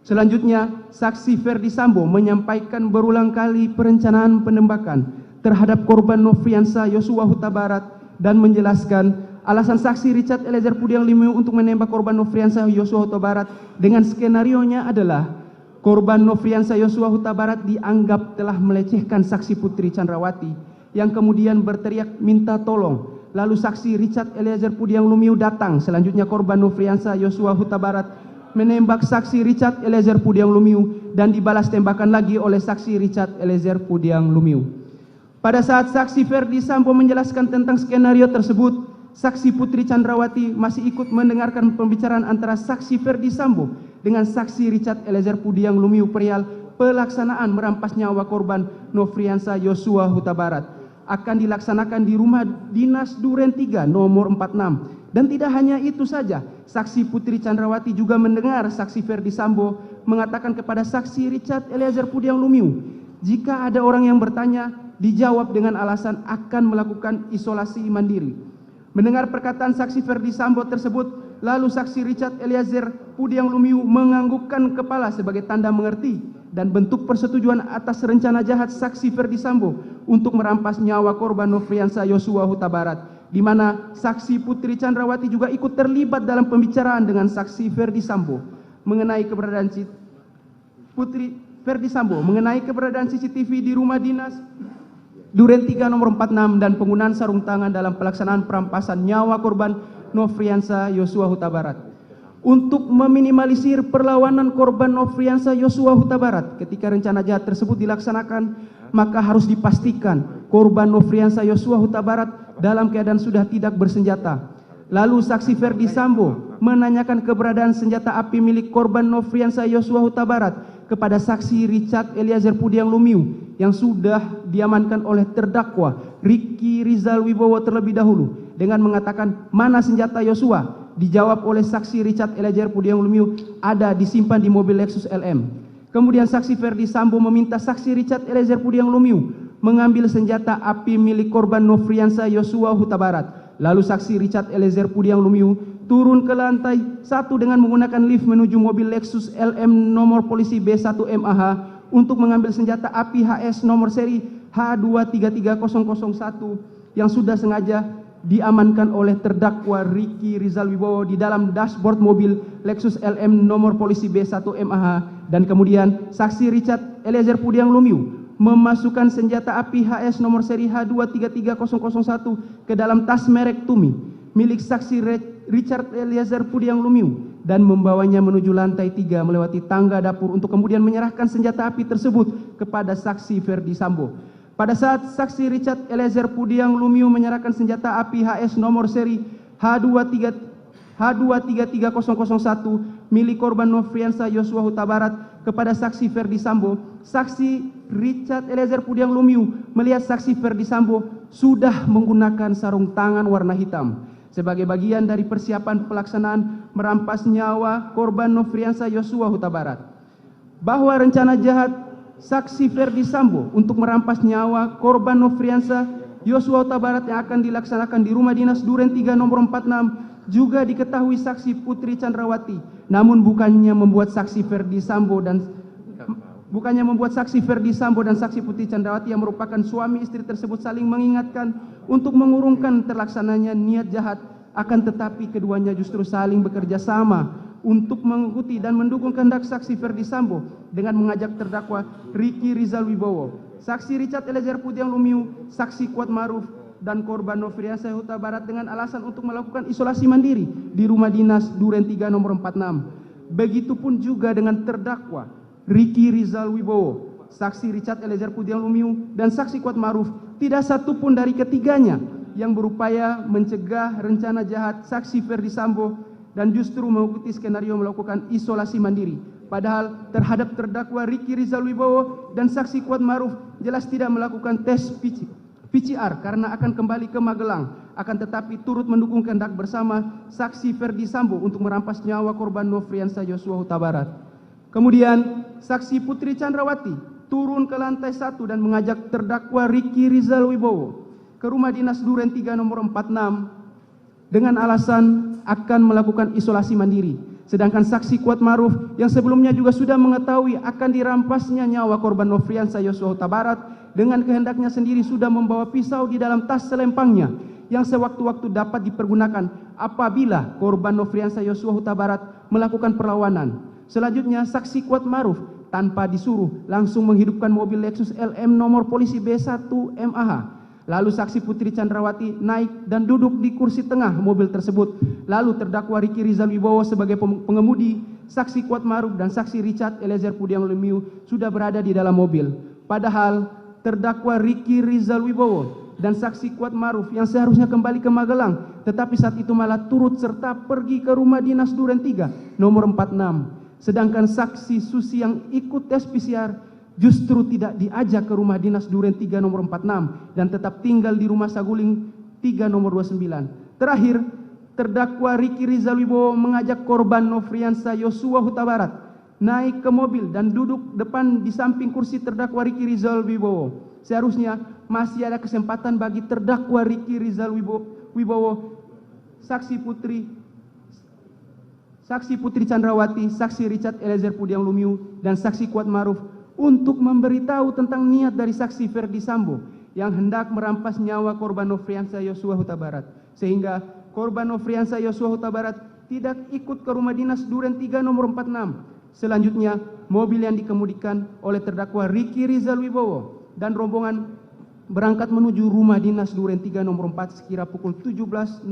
Selanjutnya, saksi Ferdi Sambo menyampaikan berulang kali perencanaan penembakan terhadap korban Nofriansah Yosua Huta Barat dan menjelaskan alasan saksi Richard Eliezer Pudiang Lumiu untuk menembak korban Nofriansah Yosua Huta Barat dengan skenarionya adalah korban Nofriansah Yosua Huta Barat dianggap telah melecehkan saksi Putri Chandrawati yang kemudian berteriak minta tolong. Lalu saksi Richard Eliezer Pudiang Lumiu datang. Selanjutnya korban Nofriansah Yosua Huta Barat menembak saksi Richard Eliezer Pudiang Lumiu dan dibalas tembakan lagi oleh saksi Richard Eliezer Pudiang Lumiu. Pada saat saksi Ferdi Sambo menjelaskan tentang skenario tersebut, saksi Putri Chandrawati masih ikut mendengarkan pembicaraan antara saksi Ferdi Sambo dengan saksi Richard Eliezer Pudiang Lumiu perihal pelaksanaan merampas nyawa korban Nofriansah Yosua Huta Barat akan dilaksanakan di rumah dinas Duren 3 nomor 46. Dan tidak hanya itu saja, saksi Putri Chandrawati juga mendengar saksi Ferdi Sambo mengatakan kepada saksi Richard Eliezer Pudiang Lumiu, jika ada orang yang bertanya, dijawab dengan alasan akan melakukan isolasi mandiri. Mendengar perkataan saksi Ferdi Sambo tersebut, lalu saksi Richard Eliezer Pudiang Lumiu menganggukkan kepala sebagai tanda mengerti dan bentuk persetujuan atas rencana jahat saksi Ferdi Sambo untuk merampas nyawa korban Nofriansah Yosua Huta Barat, di mana saksi Putri Chandrawati juga ikut terlibat dalam pembicaraan dengan saksi Ferdi Sambo mengenai keberadaan CCTV di rumah dinas Duren 3 nomor 46 dan penggunaan sarung tangan dalam pelaksanaan perampasan nyawa korban Nofriansah Yosua Huta Barat. Untuk meminimalisir perlawanan korban Nofriansah Yosua Huta Barat ketika rencana jahat tersebut dilaksanakan, maka harus dipastikan korban Nofriansah Yosua Huta Barat dalam keadaan sudah tidak bersenjata. Lalu saksi Ferdi Sambo menanyakan keberadaan senjata api milik korban Nofriansah Yosua Huta Barat kepada saksi Richard Eliezer Pudiang Lumiu yang sudah diamankan oleh terdakwa Ricky Rizal Wibowo terlebih dahulu dengan mengatakan mana senjata Yosua. Dijawab oleh saksi Richard Eliezer Pudiang Lumiu ada disimpan di mobil Lexus LM. Kemudian saksi Ferdi Sambo meminta saksi Richard Eliezer Pudiang Lumiu mengambil senjata api milik korban Nofriansah Yosua Huta Barat. Lalu saksi Richard Eliezer Pudiang Lumiu turun ke lantai 1 dengan menggunakan lift menuju mobil Lexus LM nomor polisi B1MAH untuk mengambil senjata api HS nomor seri H233001 yang sudah sengaja diamankan oleh terdakwa Ricky Rizal Wibowo di dalam dashboard mobil Lexus LM nomor polisi B1MAH, dan kemudian saksi Richard Eliezer Pudiang Lumiu memasukkan senjata api HS nomor seri H233001 ke dalam tas merek Tumi milik saksi Richard Eliezer Pudiang Lumiu dan membawanya menuju lantai 3 melewati tangga dapur untuk kemudian menyerahkan senjata api tersebut kepada saksi Ferdi Sambo. Pada saat saksi Richard Eliezer Pudiang Lumiu menyerahkan senjata api HS nomor seri H233001 milik korban Nofriansah Yosua Huta Barat kepada saksi Ferdi Sambo, saksi Richard Eliezer Pudiang Lumiu melihat saksi Ferdi Sambo sudah menggunakan sarung tangan warna hitam sebagai bagian dari persiapan pelaksanaan merampas nyawa korban Nofriansah Yosua Huta Barat. Bahwa rencana jahat saksi Ferdi Sambo untuk merampas nyawa korban Nofriansah Yosua Huta Barat yang akan dilaksanakan di rumah dinas Duren 3 nomor 46 juga diketahui saksi Putri Chandrawati, namun bukannya membuat saksi Ferdi Sambo dan saksi Putri Chandrawati yang merupakan suami istri tersebut saling mengingatkan untuk mengurungkan terlaksananya niat jahat, akan tetapi keduanya justru saling bekerja sama untuk mengikuti dan mendukung kehendak saksi Ferdi Sambo dengan mengajak terdakwa Ricky Rizal Wibowo, saksi Richard Eliezer Pudiang Lumiu, saksi Kuat Maruf, dan korban Nofriansah Huta Barat dengan alasan untuk melakukan isolasi mandiri di rumah dinas Duren 3 nomor 46. Begitupun juga dengan terdakwa Ricky Rizal Wibowo, saksi Richard Eliezer Pudiang Lumiu, dan saksi Kuat Maruf, tidak satupun dari ketiganya yang berupaya mencegah rencana jahat saksi Ferdi Sambo dan justru mengikuti skenario melakukan isolasi mandiri. Padahal terhadap terdakwa Ricky Rizal Wibowo dan saksi Kuat Maruf jelas tidak melakukan tes PCR karena akan kembali ke Magelang, akan tetapi turut mendukung kehendak bersama saksi Ferdi Sambo untuk merampas nyawa korban Nofriansah Yosua Huta Barat. Kemudian saksi Putri Chandrawati turun ke lantai 1 dan mengajak terdakwa Ricky Rizal Wibowo ke rumah dinas Duren 3 nomor 46 dengan alasan akan melakukan isolasi mandiri. Sedangkan saksi Kuat Maruf yang sebelumnya juga sudah mengetahui akan dirampasnya nyawa korban Nofriansah Yosua Huta Barat dengan kehendaknya sendiri sudah membawa pisau di dalam tas selempangnya yang sewaktu-waktu dapat dipergunakan apabila korban Nofriansah Yosua Huta Barat melakukan perlawanan. Selanjutnya saksi Kuat Maruf tanpa disuruh langsung menghidupkan mobil Lexus LM nomor polisi B1 MAH. Lalu saksi Putri Chandrawati naik dan duduk di kursi tengah mobil tersebut. Lalu terdakwa Ricky Rizal Wibowo sebagai pengemudi, saksi Kuat Maruf dan saksi Richard Eliezer Pudiang Lumiu sudah berada di dalam mobil. Padahal terdakwa Ricky Rizal Wibowo dan saksi Kuat Maruf yang seharusnya kembali ke Magelang, tetapi saat itu malah turut serta pergi ke rumah dinas Duren 3 nomor 46. Sedangkan saksi Susi yang ikut tes PCR justru tidak diajak ke rumah dinas Duren 3 nomor 46 dan tetap tinggal di rumah Saguling 3 nomor 29. Terakhir, terdakwa Ricky Rizal Wibowo mengajak korban Nofriansah Yosua Huta Barat naik ke mobil dan duduk depan di samping kursi terdakwa Ricky Rizal Wibowo. Seharusnya masih ada kesempatan bagi terdakwa Ricky Rizal Wibowo, saksi Putri Chandrawati, saksi Richard Eliezer Pudiang Lumiu, dan saksi Kuat Maruf untuk memberitahu tentang niat dari saksi Ferdi Sambo yang hendak merampas nyawa korban Nofriansah Yosua Huta Barat, sehingga korban Nofriansah Yosua Huta Barat tidak ikut ke rumah dinas Duren 3 nomor 46. Selanjutnya, mobil yang dikemudikan oleh terdakwa Ricky Rizal Wibowo dan rombongan berangkat menuju rumah dinas Duren 3 nomor 4 sekira pukul 17.06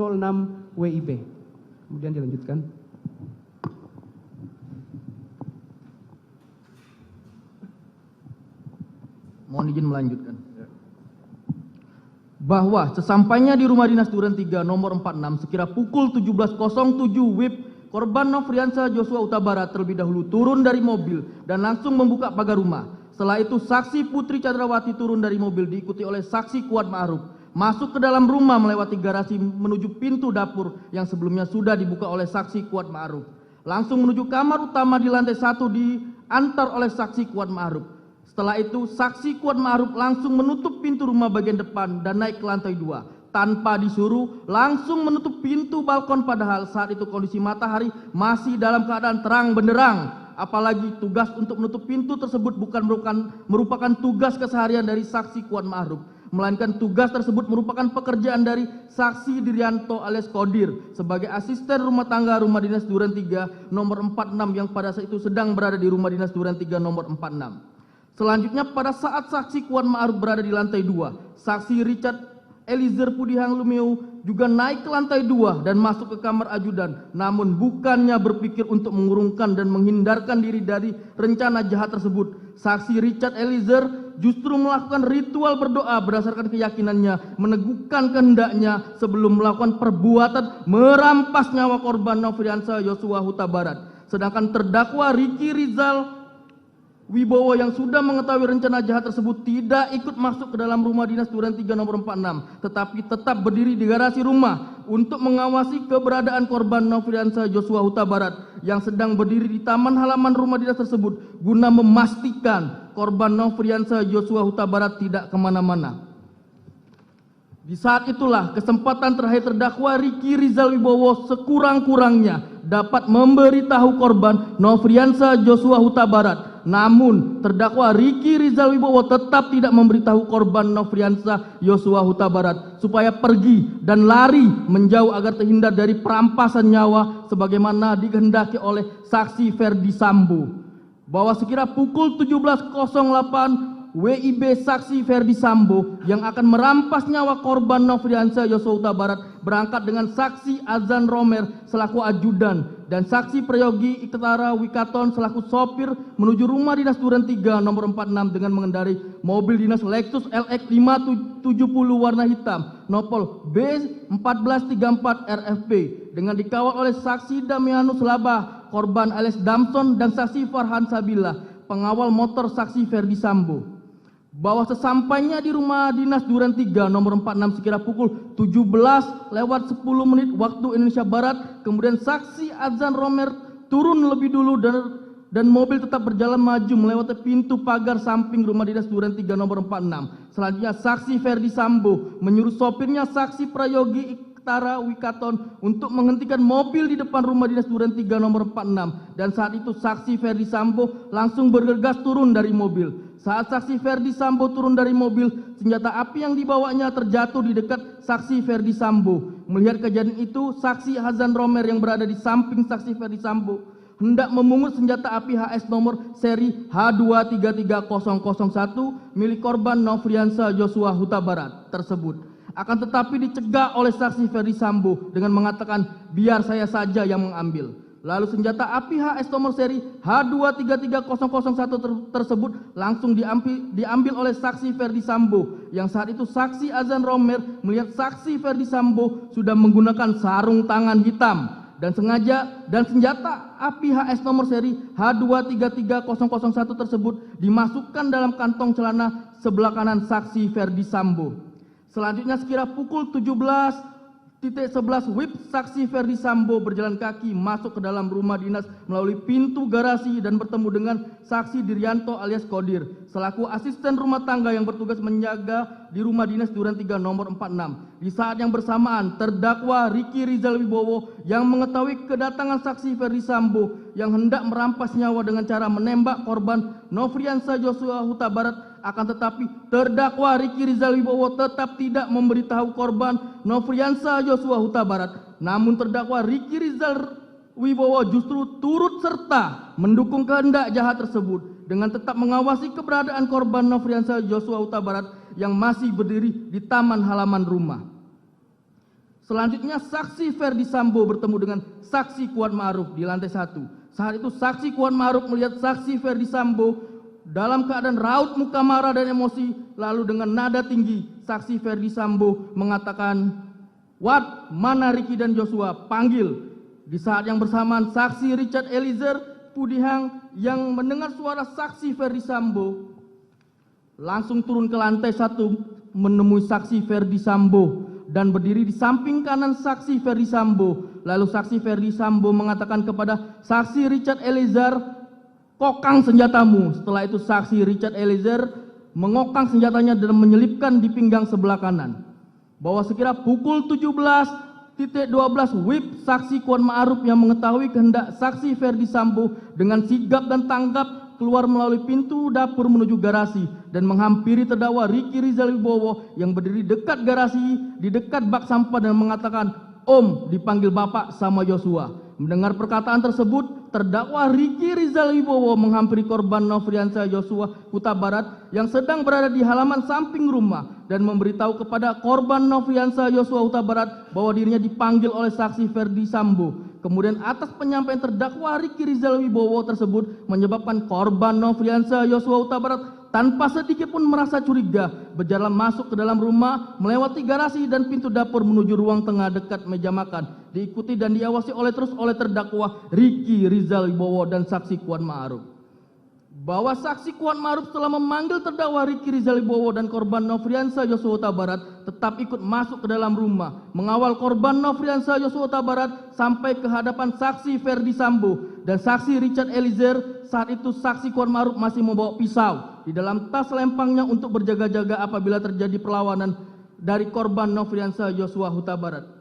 WIB. Kemudian dilanjutkan. Mohon izin melanjutkan. Bahwa sesampainya di rumah dinas Duren 3 nomor 46 sekira pukul 17.07 WIB, korban Nofriansah Yosua Huta Barat terlebih dahulu turun dari mobil dan langsung membuka pagar rumah. Setelah itu saksi Putri Chandrawati turun dari mobil diikuti oleh saksi Kuat Ma'ruf masuk ke dalam rumah melewati garasi menuju pintu dapur yang sebelumnya sudah dibuka oleh saksi Kuat Ma'ruf. Langsung menuju kamar utama di lantai 1 diantar oleh saksi Kuat Ma'ruf. Setelah itu saksi Kuat Ma'ruf langsung menutup pintu rumah bagian depan dan naik ke lantai 2. Tanpa disuruh langsung menutup pintu balkon, padahal saat itu kondisi matahari masih dalam keadaan terang benderang. Apalagi tugas untuk menutup pintu tersebut bukan merupakan tugas keseharian dari saksi Kuat Ma'ruf, melainkan tugas tersebut merupakan pekerjaan dari saksi Dirianto alias Kodir sebagai asisten rumah tangga rumah dinas Duren 3 nomor 46 yang pada saat itu sedang berada di rumah dinas Duren 3 nomor 46. Selanjutnya pada saat saksi Kuat Ma'ruf berada di lantai 2, saksi Richard Eliezer Pudiang Lumiu juga naik ke lantai 2 dan masuk ke kamar ajudan, namun bukannya berpikir untuk mengurungkan dan menghindarkan diri dari rencana jahat tersebut. Saksi Richard Eliezer justru melakukan ritual berdoa berdasarkan keyakinannya, meneguhkan kehendaknya sebelum melakukan perbuatan merampas nyawa korban Nofriansah Yosua Huta Barat. Sedangkan terdakwa Ricky Rizal Wibowo yang sudah mengetahui rencana jahat tersebut tidak ikut masuk ke dalam rumah dinas Duren 3 nomor 46, tetapi tetap berdiri di garasi rumah untuk mengawasi keberadaan korban Nofriansah Joshua Huta Barat yang sedang berdiri di taman halaman rumah dinas tersebut guna memastikan korban Nofriansah Joshua Huta Barat tidak kemana-mana. Di saat itulah kesempatan terakhir terdakwa Riki Rizal Wibowo sekurang-kurangnya dapat memberitahu korban Nofriansah Joshua Huta Barat. Namun terdakwa Riki Rizal Wibowo tetap tidak memberitahu korban Nofriansah Joshua Huta Barat supaya pergi dan lari menjauh agar terhindar dari perampasan nyawa sebagaimana dikehendaki oleh saksi Ferdi Sambo. Bahwa sekira pukul 17.08 WIB saksi Ferdi Sambo yang akan merampas nyawa korban Nofriansah Joshua Huta Barat berangkat dengan saksi Azan Romer selaku ajudan dan saksi Prayogi Iktara Wikaton selaku sopir menuju rumah dinas Duren 3 nomor 46 dengan mengendarai mobil dinas Lexus LX 570 warna hitam nopol B1434 RFP dengan dikawal oleh saksi Damianus Labah korban alias Damson dan saksi Farhan Sabila pengawal motor saksi Ferdi Sambo. Bahwa sesampainya di rumah dinas Duren 3 nomor 46 sekira pukul 17.10 waktu Indonesia Barat, kemudian saksi Azan Romer turun lebih dulu dan mobil tetap berjalan maju melewati pintu pagar samping rumah dinas Duren 3 nomor 46. Selanjutnya saksi Ferdi Sambo menyuruh sopirnya saksi Prayogi Iktara Wikaton untuk menghentikan mobil di depan rumah dinas Duren 3 nomor 46 dan saat itu saksi Ferdi Sambo langsung bergegas turun dari mobil. Saat saksi Ferdi Sambo turun dari mobil, senjata api yang dibawanya terjatuh di dekat saksi Ferdi Sambo. Melihat kejadian itu, saksi Azan Romer yang berada di samping saksi Ferdi Sambo hendak memungut senjata api HS nomor seri H233001 milik korban Nofriansah Joshua Huta Barat tersebut. Akan tetapi dicegah oleh saksi Ferdi Sambo dengan mengatakan, biar saya saja yang mengambil. Lalu senjata api HS nomor seri H233001 tersebut langsung diambil oleh saksi Ferdi Sambo yang saat itu saksi Azan Romer melihat saksi Ferdi Sambo sudah menggunakan sarung tangan hitam dan senjata api HS nomor seri H233001 tersebut dimasukkan dalam kantong celana sebelah kanan saksi Ferdi Sambo. Selanjutnya sekira pukul 17.11 WIB saksi Ferdi Sambo berjalan kaki masuk ke dalam rumah dinas melalui pintu garasi dan bertemu dengan saksi Diryanto alias Kodir selaku asisten rumah tangga yang bertugas menjaga di rumah dinas Duren 3 nomor 46. Di saat yang bersamaan terdakwa Riki Rizal Wibowo yang mengetahui kedatangan saksi Ferdi Sambo yang hendak merampas nyawa dengan cara menembak korban Nofriansah Joshua Huta Barat. Akan tetapi terdakwa Riki Rizal Wibowo tetap tidak memberitahu korban Nofriansah Joshua Huta Barat. Namun terdakwa Riki Rizal Wibowo justru turut serta mendukung kehendak jahat tersebut dengan tetap mengawasi keberadaan korban Nofriansah Joshua Huta Barat yang masih berdiri di taman halaman rumah. Selanjutnya saksi Ferdi Sambo bertemu dengan saksi Kuat Ma'ruf di lantai 1. Saat itu saksi Kuat Ma'ruf melihat saksi Ferdi Sambo dalam keadaan raut muka marah dan emosi, lalu dengan nada tinggi, saksi Ferdi Sambo mengatakan, "Wat, mana Riki dan Joshua? Panggil." Di saat yang bersamaan, saksi Richard Eliezer Pudihang yang mendengar suara saksi Ferdi Sambo langsung turun ke lantai 1 menemui saksi Ferdi Sambo dan berdiri di samping kanan saksi Ferdi Sambo. Lalu saksi Ferdi Sambo mengatakan kepada saksi Richard Eliezer, "Kokang senjatamu." Setelah itu saksi Richard Eliezer mengokang senjatanya dan menyelipkan di pinggang sebelah kanan. Bahwa sekira pukul 17.12 WIB saksi Kuat Ma'ruf yang mengetahui kehendak saksi Ferdi Sambo dengan sigap dan tanggap keluar melalui pintu dapur menuju garasi dan menghampiri terdakwa Riki Rizal Wibowo yang berdiri dekat garasi di dekat bak sampah dan mengatakan, "Om, dipanggil Bapak sama Joshua." Mendengar perkataan tersebut, terdakwa Riki Rizal Wibowo menghampiri korban Nofriansah Joshua Huta Barat yang sedang berada di halaman samping rumah dan memberitahu kepada korban Nofriansah Joshua Huta Barat bahwa dirinya dipanggil oleh saksi Ferdi Sambo. Kemudian atas penyampaian terdakwa Riki Rizal Wibowo tersebut menyebabkan korban Nofriansah Joshua Huta Barat tanpa sedikit pun merasa curiga berjalan masuk ke dalam rumah melewati garasi dan pintu dapur menuju ruang tengah dekat meja makan, diikuti dan diawasi oleh terdakwa Riki Rizal Wibowo dan saksi Kuat Ma'ruf. bahwa saksi Kuat Ma'ruf telah memanggil terdakwa Ricky Rizal Wibowo dan korban Nofriansah Yosua Huta Barat tetap ikut masuk ke dalam rumah, mengawal korban Nofriansah Yosua Huta Barat sampai ke hadapan saksi Ferdi Sambo dan saksi Richard Eliezer. Saat itu saksi Kuat Ma'ruf masih membawa pisau di dalam tas lempangnya untuk berjaga-jaga apabila terjadi perlawanan dari korban Nofriansah Yosua Huta Barat.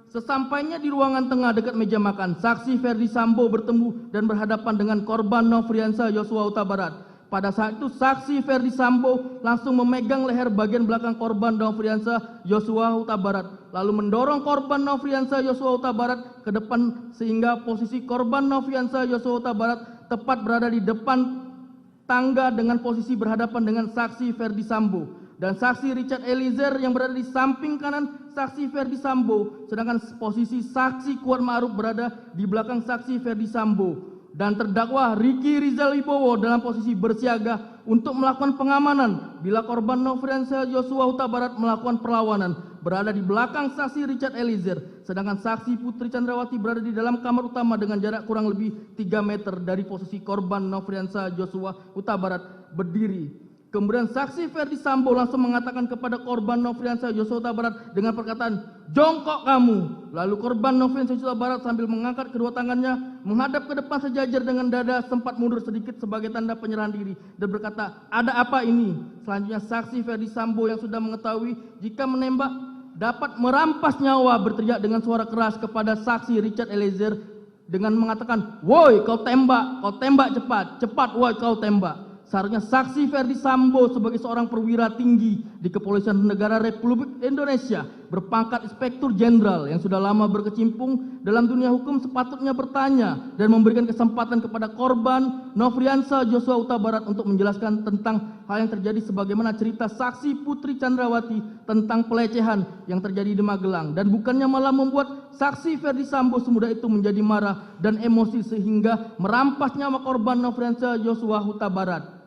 Sesampainya di ruangan tengah dekat meja makan, saksi Ferdi Sambo bertemu dan berhadapan dengan korban Nofriansah Yosua Huta Barat. Pada saat itu saksi Ferdi Sambo langsung memegang leher bagian belakang korban Nofriansah Yosua Huta Barat, lalu mendorong korban Nofriansah Yosua Huta Barat ke depan sehingga posisi korban Nofriansah Yosua Huta Barat tepat berada di depan tangga dengan posisi berhadapan dengan saksi Ferdi Sambo. Dan saksi Richard Eliezer yang berada di samping kanan saksi Ferdi Sambo, sedangkan posisi saksi Kuat Ma'ruf berada di belakang saksi Ferdi Sambo. Dan terdakwa Ricky Rizal Wibowo dalam posisi bersiaga untuk melakukan pengamanan bila korban Nofriansah Yosua Huta Barat melakukan perlawanan, berada di belakang saksi Richard Eliezer, sedangkan saksi Putri Chandrawati berada di dalam kamar utama dengan jarak kurang lebih 3 meter dari posisi korban Nofriansah Yosua Huta Barat berdiri. Kemudian saksi Ferdi Sambo langsung mengatakan kepada korban Nofriansah Yosua Huta Barat dengan perkataan, "Jongkok kamu." Lalu korban Nofriansah Yosua Huta Barat sambil mengangkat kedua tangannya menghadap ke depan sejajar dengan dada sempat mundur sedikit sebagai tanda penyerahan diri dan berkata, "Ada apa ini?" Selanjutnya saksi Ferdi Sambo yang sudah mengetahui jika menembak dapat merampas nyawa berteriak dengan suara keras kepada saksi Richard Eliezer dengan mengatakan, "Woi, kau tembak cepat, cepat woi kau tembak." Seharusnya saksi Ferdi Sambo sebagai seorang perwira tinggi di Kepolisian Negara Republik Indonesia berpangkat Inspektur Jenderal yang sudah lama berkecimpung dalam dunia hukum sepatutnya bertanya dan memberikan kesempatan kepada korban Nofriansah Yosua Huta Barat untuk menjelaskan tentang hal yang terjadi sebagaimana cerita saksi Putri Chandrawati tentang pelecehan yang terjadi di Magelang, dan bukannya malah membuat saksi Ferdi Sambo semudah itu menjadi marah dan emosi sehingga merampas nyawa korban Nofriansah Yosua Huta Barat.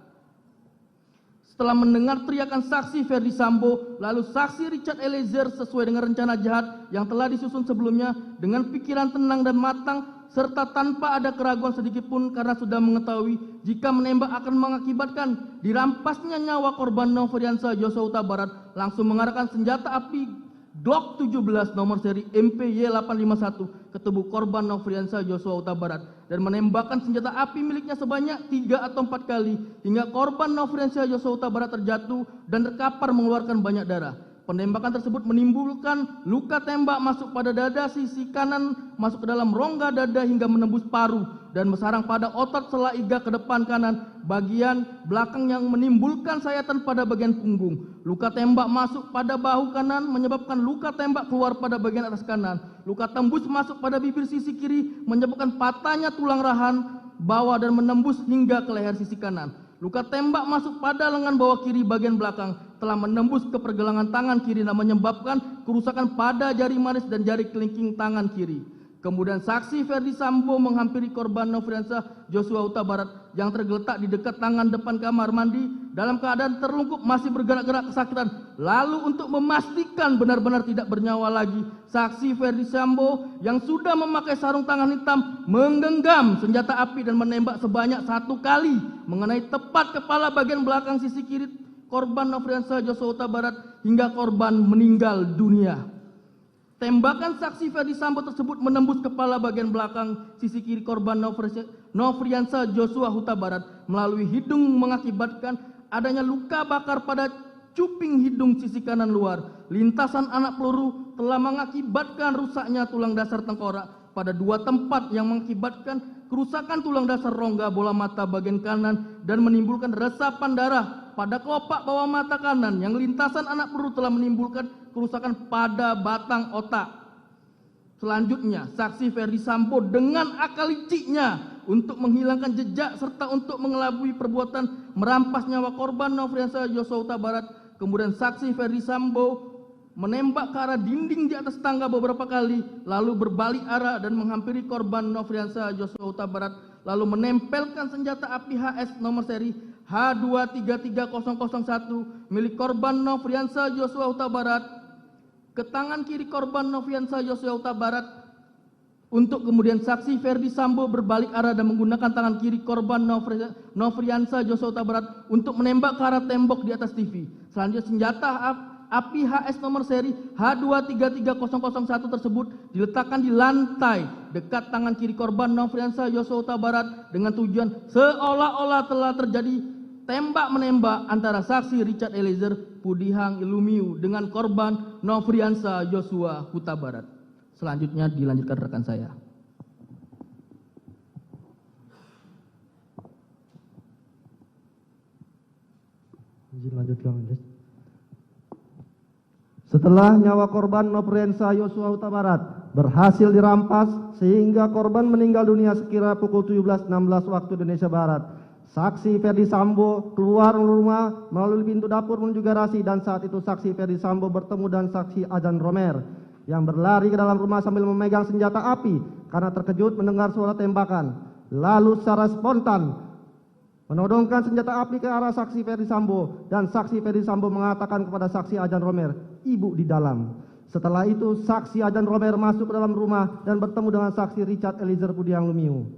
Setelah mendengar teriakan saksi Ferdi Sambo, lalu saksi Richard Eliezer sesuai dengan rencana jahat yang telah disusun sebelumnya dengan pikiran tenang dan matang serta tanpa ada keraguan sedikitpun karena sudah mengetahui jika menembak akan mengakibatkan dirampasnya nyawa korban Nofriansah Yosua Huta Barat, langsung mengarahkan senjata api Glock 17 nomor seri MPY851 ke tubuh korban Nofriansah Yosua Huta Barat dan menembakkan senjata api miliknya sebanyak 3 atau 4 kali hingga korban Nofriansah Yosua Huta Barat terjatuh dan terkapar mengeluarkan banyak darah. Penembakan tersebut menimbulkan luka tembak masuk pada dada sisi kanan, masuk ke dalam rongga dada hingga menembus paru dan bersarang pada otot sela iga ke depan kanan bagian belakang yang menimbulkan sayatan pada bagian punggung. Luka tembak masuk pada bahu kanan menyebabkan luka tembak keluar pada bagian atas kanan. Luka tembus masuk pada bibir sisi kiri menyebabkan patahnya tulang rahan bawah dan menembus hingga ke leher sisi kanan. Luka tembak masuk pada lengan bawah kiri bagian belakang telah menembus ke pergelangan tangan kiri dan menyebabkan kerusakan pada jari manis dan jari kelingking tangan kiri. Kemudian saksi Ferdi Sambo menghampiri korban Nofriansah Yosua Huta Barat yang tergeletak di dekat tangan depan kamar mandi dalam keadaan terlungkup masih bergerak-gerak kesakitan. Lalu untuk memastikan benar-benar tidak bernyawa lagi, saksi Ferdi Sambo yang sudah memakai sarung tangan hitam menggenggam senjata api dan menembak sebanyak 1 kali mengenai tepat kepala bagian belakang sisi kiri korban Nofriansah Yosua Huta Barat hingga korban meninggal dunia. Tembakan saksi Ferdi Sambo tersebut menembus kepala bagian belakang sisi kiri korban Nofriansah Yosua Huta Barat melalui hidung mengakibatkan adanya luka bakar pada cuping hidung sisi kanan luar. Lintasan anak peluru telah mengakibatkan rusaknya tulang dasar tengkorak pada 2 tempat yang mengakibatkan kerusakan tulang dasar rongga bola mata bagian kanan dan menimbulkan resapan darah pada kelopak bawah mata kanan yang lintasan anak peluru telah menimbulkan kerusakan pada batang otak. Selanjutnya, saksi Ferdi Sambo dengan akal liciknya untuk menghilangkan jejak serta untuk mengelabui perbuatan merampas nyawa korban Nofriansah Yosua Huta Barat. Kemudian saksi Ferdi Sambo menembak ke arah dinding di atas tangga beberapa kali, lalu berbalik arah dan menghampiri korban Nofriansah Yosua Huta Barat, lalu menempelkan senjata api HS nomor seri H233001 milik korban Nofriansah Yosua Huta Barat ke tangan kiri korban Nofriansah Yosua Huta Barat untuk kemudian saksi Ferdi Sambo berbalik arah dan menggunakan tangan kiri korban Nofriansah Yosua Huta Barat untuk menembak ke arah tembok di atas TV. Selanjutnya senjata api HS nomor seri H233001 tersebut diletakkan di lantai dekat tangan kiri korban Nofriansah Yosua Huta Barat dengan tujuan seolah-olah telah terjadi tembak-menembak antara saksi Richard Eliezer Pudihang Lumiu dengan korban Nofriansah Yosua Huta Barat. Selanjutnya dilanjutkan rekan saya. Izin lanjutkan, Majelis. Setelah nyawa korban Nofriansah Yosua Huta Barat berhasil dirampas sehingga korban meninggal dunia sekira pukul 17.16 waktu Indonesia Barat, saksi Ferdi Sambo keluar rumah melalui pintu dapur menuju garasi dan saat itu saksi Ferdi Sambo bertemu dengan saksi Ajan Romer yang berlari ke dalam rumah sambil memegang senjata api karena terkejut mendengar suara tembakan. Lalu secara spontan menodongkan senjata api ke arah saksi Ferdi Sambo dan saksi Ferdi Sambo mengatakan kepada saksi Ajan Romer, "Ibu di dalam." Setelah itu saksi Ajan Romer masuk ke dalam rumah dan bertemu dengan saksi Richard Eliezer Pudihang Lumiu.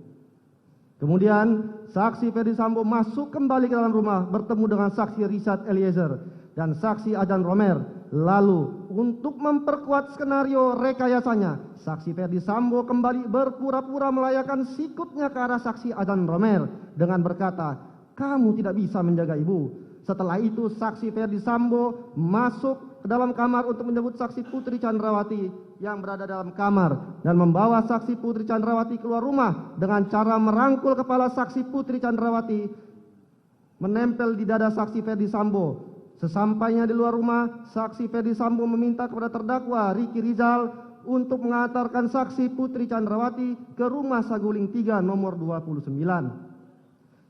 Kemudian saksi Ferdi Sambo masuk kembali ke dalam rumah bertemu dengan saksi Richard Eliezer dan saksi Ajan Romer. Lalu untuk memperkuat skenario rekayasanya, saksi Ferdi Sambo kembali berpura-pura melayakkan sikutnya ke arah saksi Ajan Romer dengan berkata, "Kamu tidak bisa menjaga ibu." Setelah itu saksi Ferdi Sambo masuk ke dalam kamar untuk menjemput saksi Putri Chandrawati yang berada dalam kamar dan membawa saksi Putri Chandrawati keluar rumah dengan cara merangkul kepala saksi Putri Chandrawati menempel di dada saksi Ferdi Sambo. Sesampainya di luar rumah, saksi Ferdi Sambo meminta kepada terdakwa Ricky Rizal untuk mengantarkan saksi Putri Chandrawati ke rumah Saguling 3 nomor 29.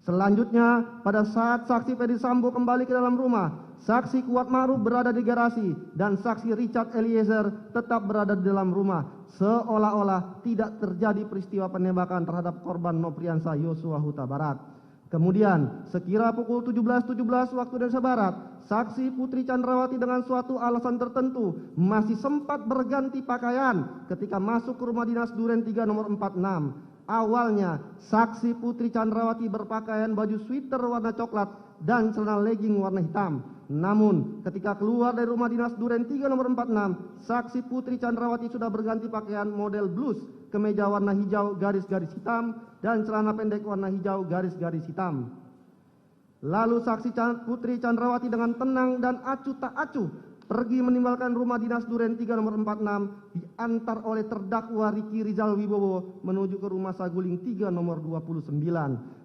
Selanjutnya, pada saat saksi Ferdi Sambo kembali ke dalam rumah, saksi Kuat Ma'ruf berada di garasi dan saksi Richard Eliezer tetap berada di dalam rumah, seolah-olah tidak terjadi peristiwa penembakan terhadap korban Nofriansah Yosua Huta Barat. Kemudian, sekira pukul 17.17 waktu Indonesia Barat, saksi Putri Chandrawati dengan suatu alasan tertentu masih sempat berganti pakaian ketika masuk ke rumah dinas Duren 3 nomor 46. Awalnya, saksi Putri Chandrawati berpakaian baju sweater warna coklat dan celana legging warna hitam. Namun, ketika keluar dari rumah dinas Duren 3 nomor 46, saksi Putri Chandrawati sudah berganti pakaian model blus, kemeja warna hijau garis-garis hitam, dan celana pendek warna hijau garis-garis hitam. Lalu saksi Putri Chandrawati dengan tenang dan acuh tak acuh pergi meninggalkan rumah dinas Duren 3 nomor 46 diantar oleh terdakwa Ricky Rizal Wibowo menuju ke rumah Saguling 3 nomor 29.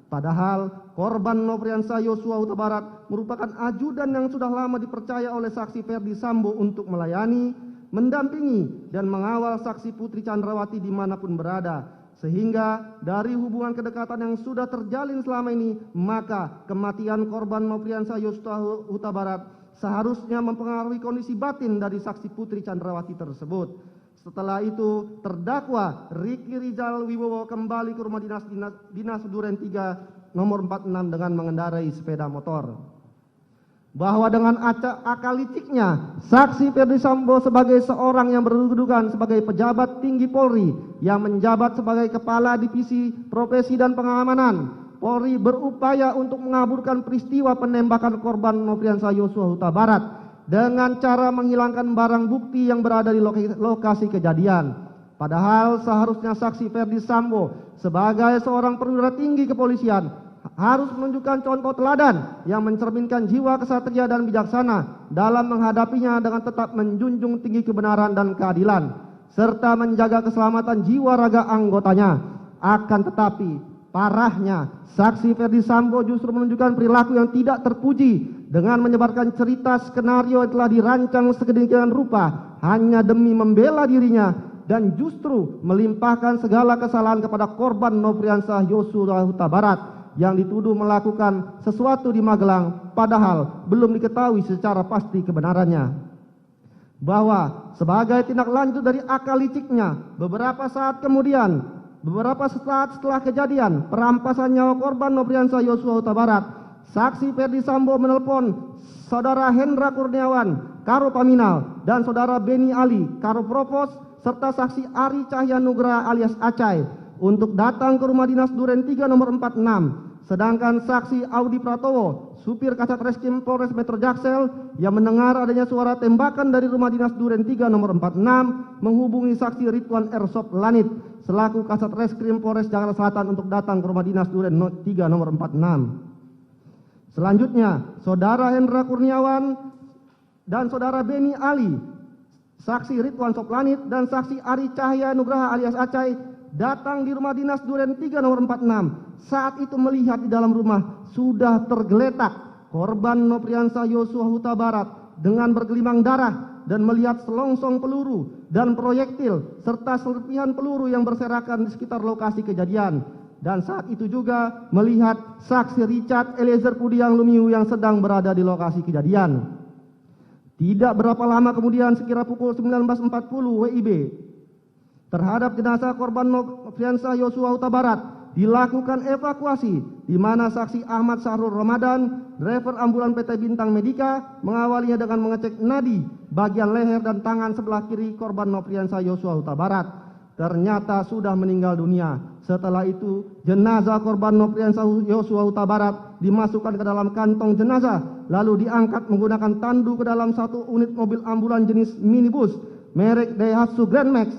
Padahal korban Nofriansah Yosua Huta Barat merupakan ajudan yang sudah lama dipercaya oleh saksi Ferdi Sambo untuk melayani, mendampingi, dan mengawal saksi Putri Chandrawati dimanapun berada. Sehingga dari hubungan kedekatan yang sudah terjalin selama ini, maka kematian korban Nofriansah Yosua Huta Barat seharusnya mempengaruhi kondisi batin dari saksi Putri Chandrawati tersebut. Setelah itu, terdakwa Ricky Rizal Wibowo kembali ke rumah dinas Duren 3 nomor 46 dengan mengendarai sepeda motor. Bahwa dengan akal liciknya, saksi Ferdi Sambo sebagai seorang yang berkedudukan sebagai pejabat tinggi Polri yang menjabat sebagai Kepala Divisi Profesi dan Pengamanan Polri berupaya untuk mengaburkan peristiwa penembakan korban Nofriansah Yosua Huta Barat dengan cara menghilangkan barang bukti yang berada di lokasi kejadian. Padahal seharusnya saksi Ferdi Sambo sebagai seorang perwira tinggi kepolisian harus menunjukkan contoh teladan yang mencerminkan jiwa kesatria dan bijaksana dalam menghadapinya dengan tetap menjunjung tinggi kebenaran dan keadilan serta menjaga keselamatan jiwa raga anggotanya. Akan tetapi parahnya, saksi Ferdi Sambo justru menunjukkan perilaku yang tidak terpuji dengan menyebarkan cerita skenario yang telah dirancang sedemikian rupa hanya demi membela dirinya dan justru melimpahkan segala kesalahan kepada korban Nofriansah Yosua Huta Barat yang dituduh melakukan sesuatu di Magelang padahal belum diketahui secara pasti kebenarannya. Bahwa sebagai tindak lanjut dari akal liciknya, beberapa saat setelah kejadian perampasan nyawa korban Nofriansah Yosua Huta Barat, saksi Ferdi Sambo menelpon saudara Hendra Kurniawan, Karo Paminal, dan saudara Beni Ali, Karo Propos, serta saksi Ari Cahya Nugraha alias Acai untuk datang ke rumah dinas Duren 3 nomor 46. Sedangkan saksi Audi Pratowo, supir Kasat Reskrim Polres Metro Jaksel yang mendengar adanya suara tembakan dari rumah dinas Duren 3 nomor 46 menghubungi saksi Ridwan Ersop Lanit selaku Kasat Reskrim Polres Jakarta Selatan untuk datang ke rumah dinas Duren 3 nomor 46. Selanjutnya, Saudara Hendra Kurniawan dan Saudara Beni Ali, saksi Ridwan Soplanit dan saksi Ari Cahya Nugraha alias Acai datang di rumah dinas Duren 3 nomor 46. Saat itu melihat di dalam rumah sudah tergeletak korban Nopriansah Yosua Huta Barat dengan bergelimang darah dan melihat selongsong peluru dan proyektil serta serpihan peluru yang berserakan di sekitar lokasi kejadian. Dan saat itu juga melihat saksi Richard Eliezer Pudiang Lumiu yang sedang berada di lokasi kejadian. Tidak berapa lama kemudian sekira pukul 19.40 WIB terhadap jenazah korban Nopriansah Yosua Huta Barat dilakukan evakuasi di mana saksi Ahmad Sahrul Ramadan, driver ambulan PT Bintang Medika, mengawalinya dengan mengecek nadi bagian leher dan tangan sebelah kiri korban Nopriansah Yosua Huta Barat. Ternyata sudah meninggal dunia. Setelah itu, jenazah korban Nopriansah Yosua Huta Barat dimasukkan ke dalam kantong jenazah, lalu diangkat menggunakan tandu ke dalam satu unit mobil ambulan jenis minibus merek Daihatsu Grand Max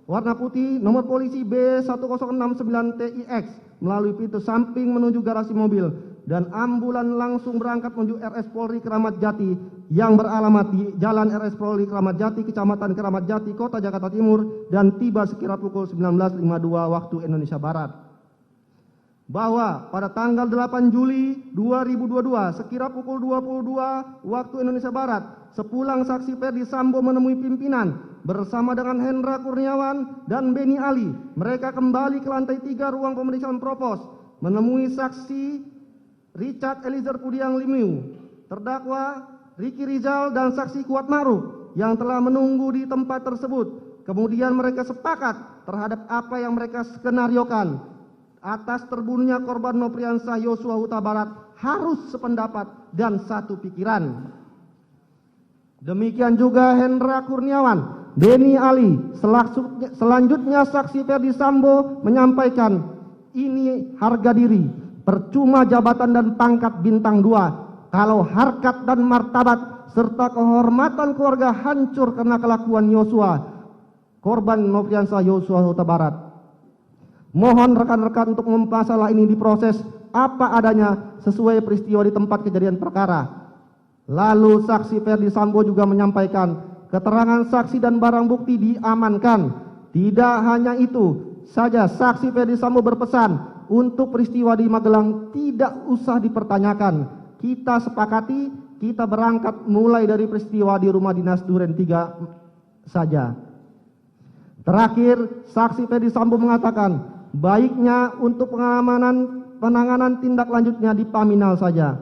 warna putih nomor polisi B1069TIX melalui pintu samping menuju garasi mobil dan ambulan langsung berangkat menuju RS Polri Kramat Jati yang beralamat di Jalan RS Polri Kramat Jati, Kecamatan Kramat Jati, Kota Jakarta Timur dan tiba sekira pukul 19.52 waktu Indonesia Barat. Bahwa pada tanggal 8 Juli 2022 sekira pukul 22 waktu Indonesia Barat, sepulang saksi Ferdi Sambo menemui pimpinan bersama dengan Hendra Kurniawan dan Beni Ali, mereka kembali ke lantai 3 ruang pemeriksaan propos, menemui saksi Richard Eliezer Pudiang Lumiu, terdakwa Ricky Rizal dan saksi Kuat Ma'ruf yang telah menunggu di tempat tersebut. Kemudian mereka sepakat terhadap apa yang mereka skenariokan atas terbunuhnya korban Nopriansah Yosua Huta Barat harus sependapat dan satu pikiran. Demikian juga Hendra Kurniawan, Beni Ali, selanjutnya saksi Ferdi Sambo menyampaikan, ini harga diri, percuma jabatan dan pangkat bintang 2, kalau harkat dan martabat serta kehormatan keluarga hancur karena kelakuan Yosua, korban Nopriansah Yosua Huta Barat. Mohon rekan-rekan untuk masalah ini diproses apa adanya sesuai peristiwa di tempat kejadian perkara. Lalu saksi Ferdi Sambo juga menyampaikan keterangan saksi dan barang bukti diamankan. Tidak hanya itu saja, saksi Ferdi Sambo berpesan untuk peristiwa di Magelang tidak usah dipertanyakan. Kita sepakati, kita berangkat mulai dari peristiwa di rumah dinas Duren 3 saja. Terakhir, saksi Ferdi Sambo mengatakan baiknya untuk penanganan tindak lanjutnya di Paminal saja.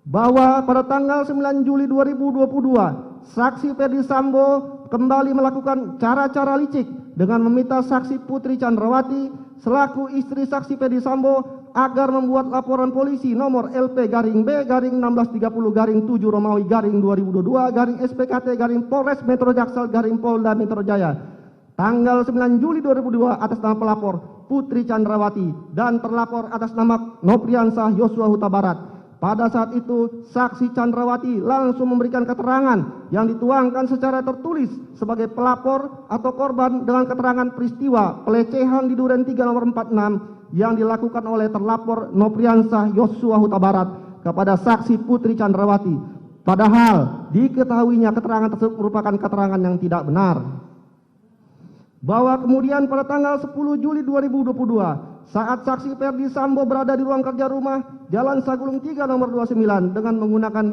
Bahwa pada tanggal 9 Juli 2022, saksi Ferdi Sambo kembali melakukan cara-cara licik dengan meminta saksi Putri Chandrawati selaku istri saksi Ferdi Sambo agar membuat laporan polisi nomor LP-B-1630-7 Romawi _2022 SPKT Polres Metro Jaksel Polda Metro Jaya tanggal 9 Juli 2022 atas nama pelapor Putri Chandrawati dan terlapor atas nama Nopriansah Yosua Huta Barat. Pada saat itu, saksi Chandrawati langsung memberikan keterangan yang dituangkan secara tertulis sebagai pelapor atau korban dengan keterangan peristiwa pelecehan di Duren 3 nomor 46 yang dilakukan oleh terlapor Nopriansah Yosua Huta Barat kepada saksi Putri Chandrawati. Padahal diketahuinya keterangan tersebut merupakan keterangan yang tidak benar. Bahwa kemudian pada tanggal 10 Juli 2022, saat saksi Ferdi Sambo berada di ruang kerja rumah Jalan Sagulung 3 nomor 29 dengan menggunakan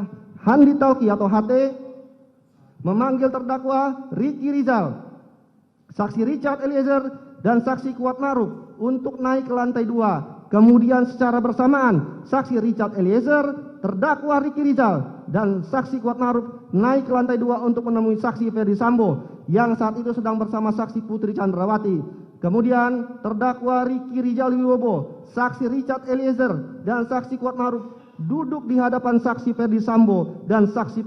handi talkie atau HT, memanggil terdakwa Ricky Rizal, saksi Richard Eliezer dan saksi Kuat Ma'ruf untuk naik ke lantai 2. Kemudian secara bersamaan saksi Richard Eliezer, terdakwa Ricky Rizal dan saksi Kuat Ma'ruf naik ke lantai 2 untuk menemui saksi Ferdi Sambo yang saat itu sedang bersama saksi Putri Chandrawati. Kemudian terdakwa Ricky Rizal Wibowo, saksi Richard Eliezer dan saksi Kuat Ma'ruf duduk di hadapan saksi Ferdi Sambo dan saksi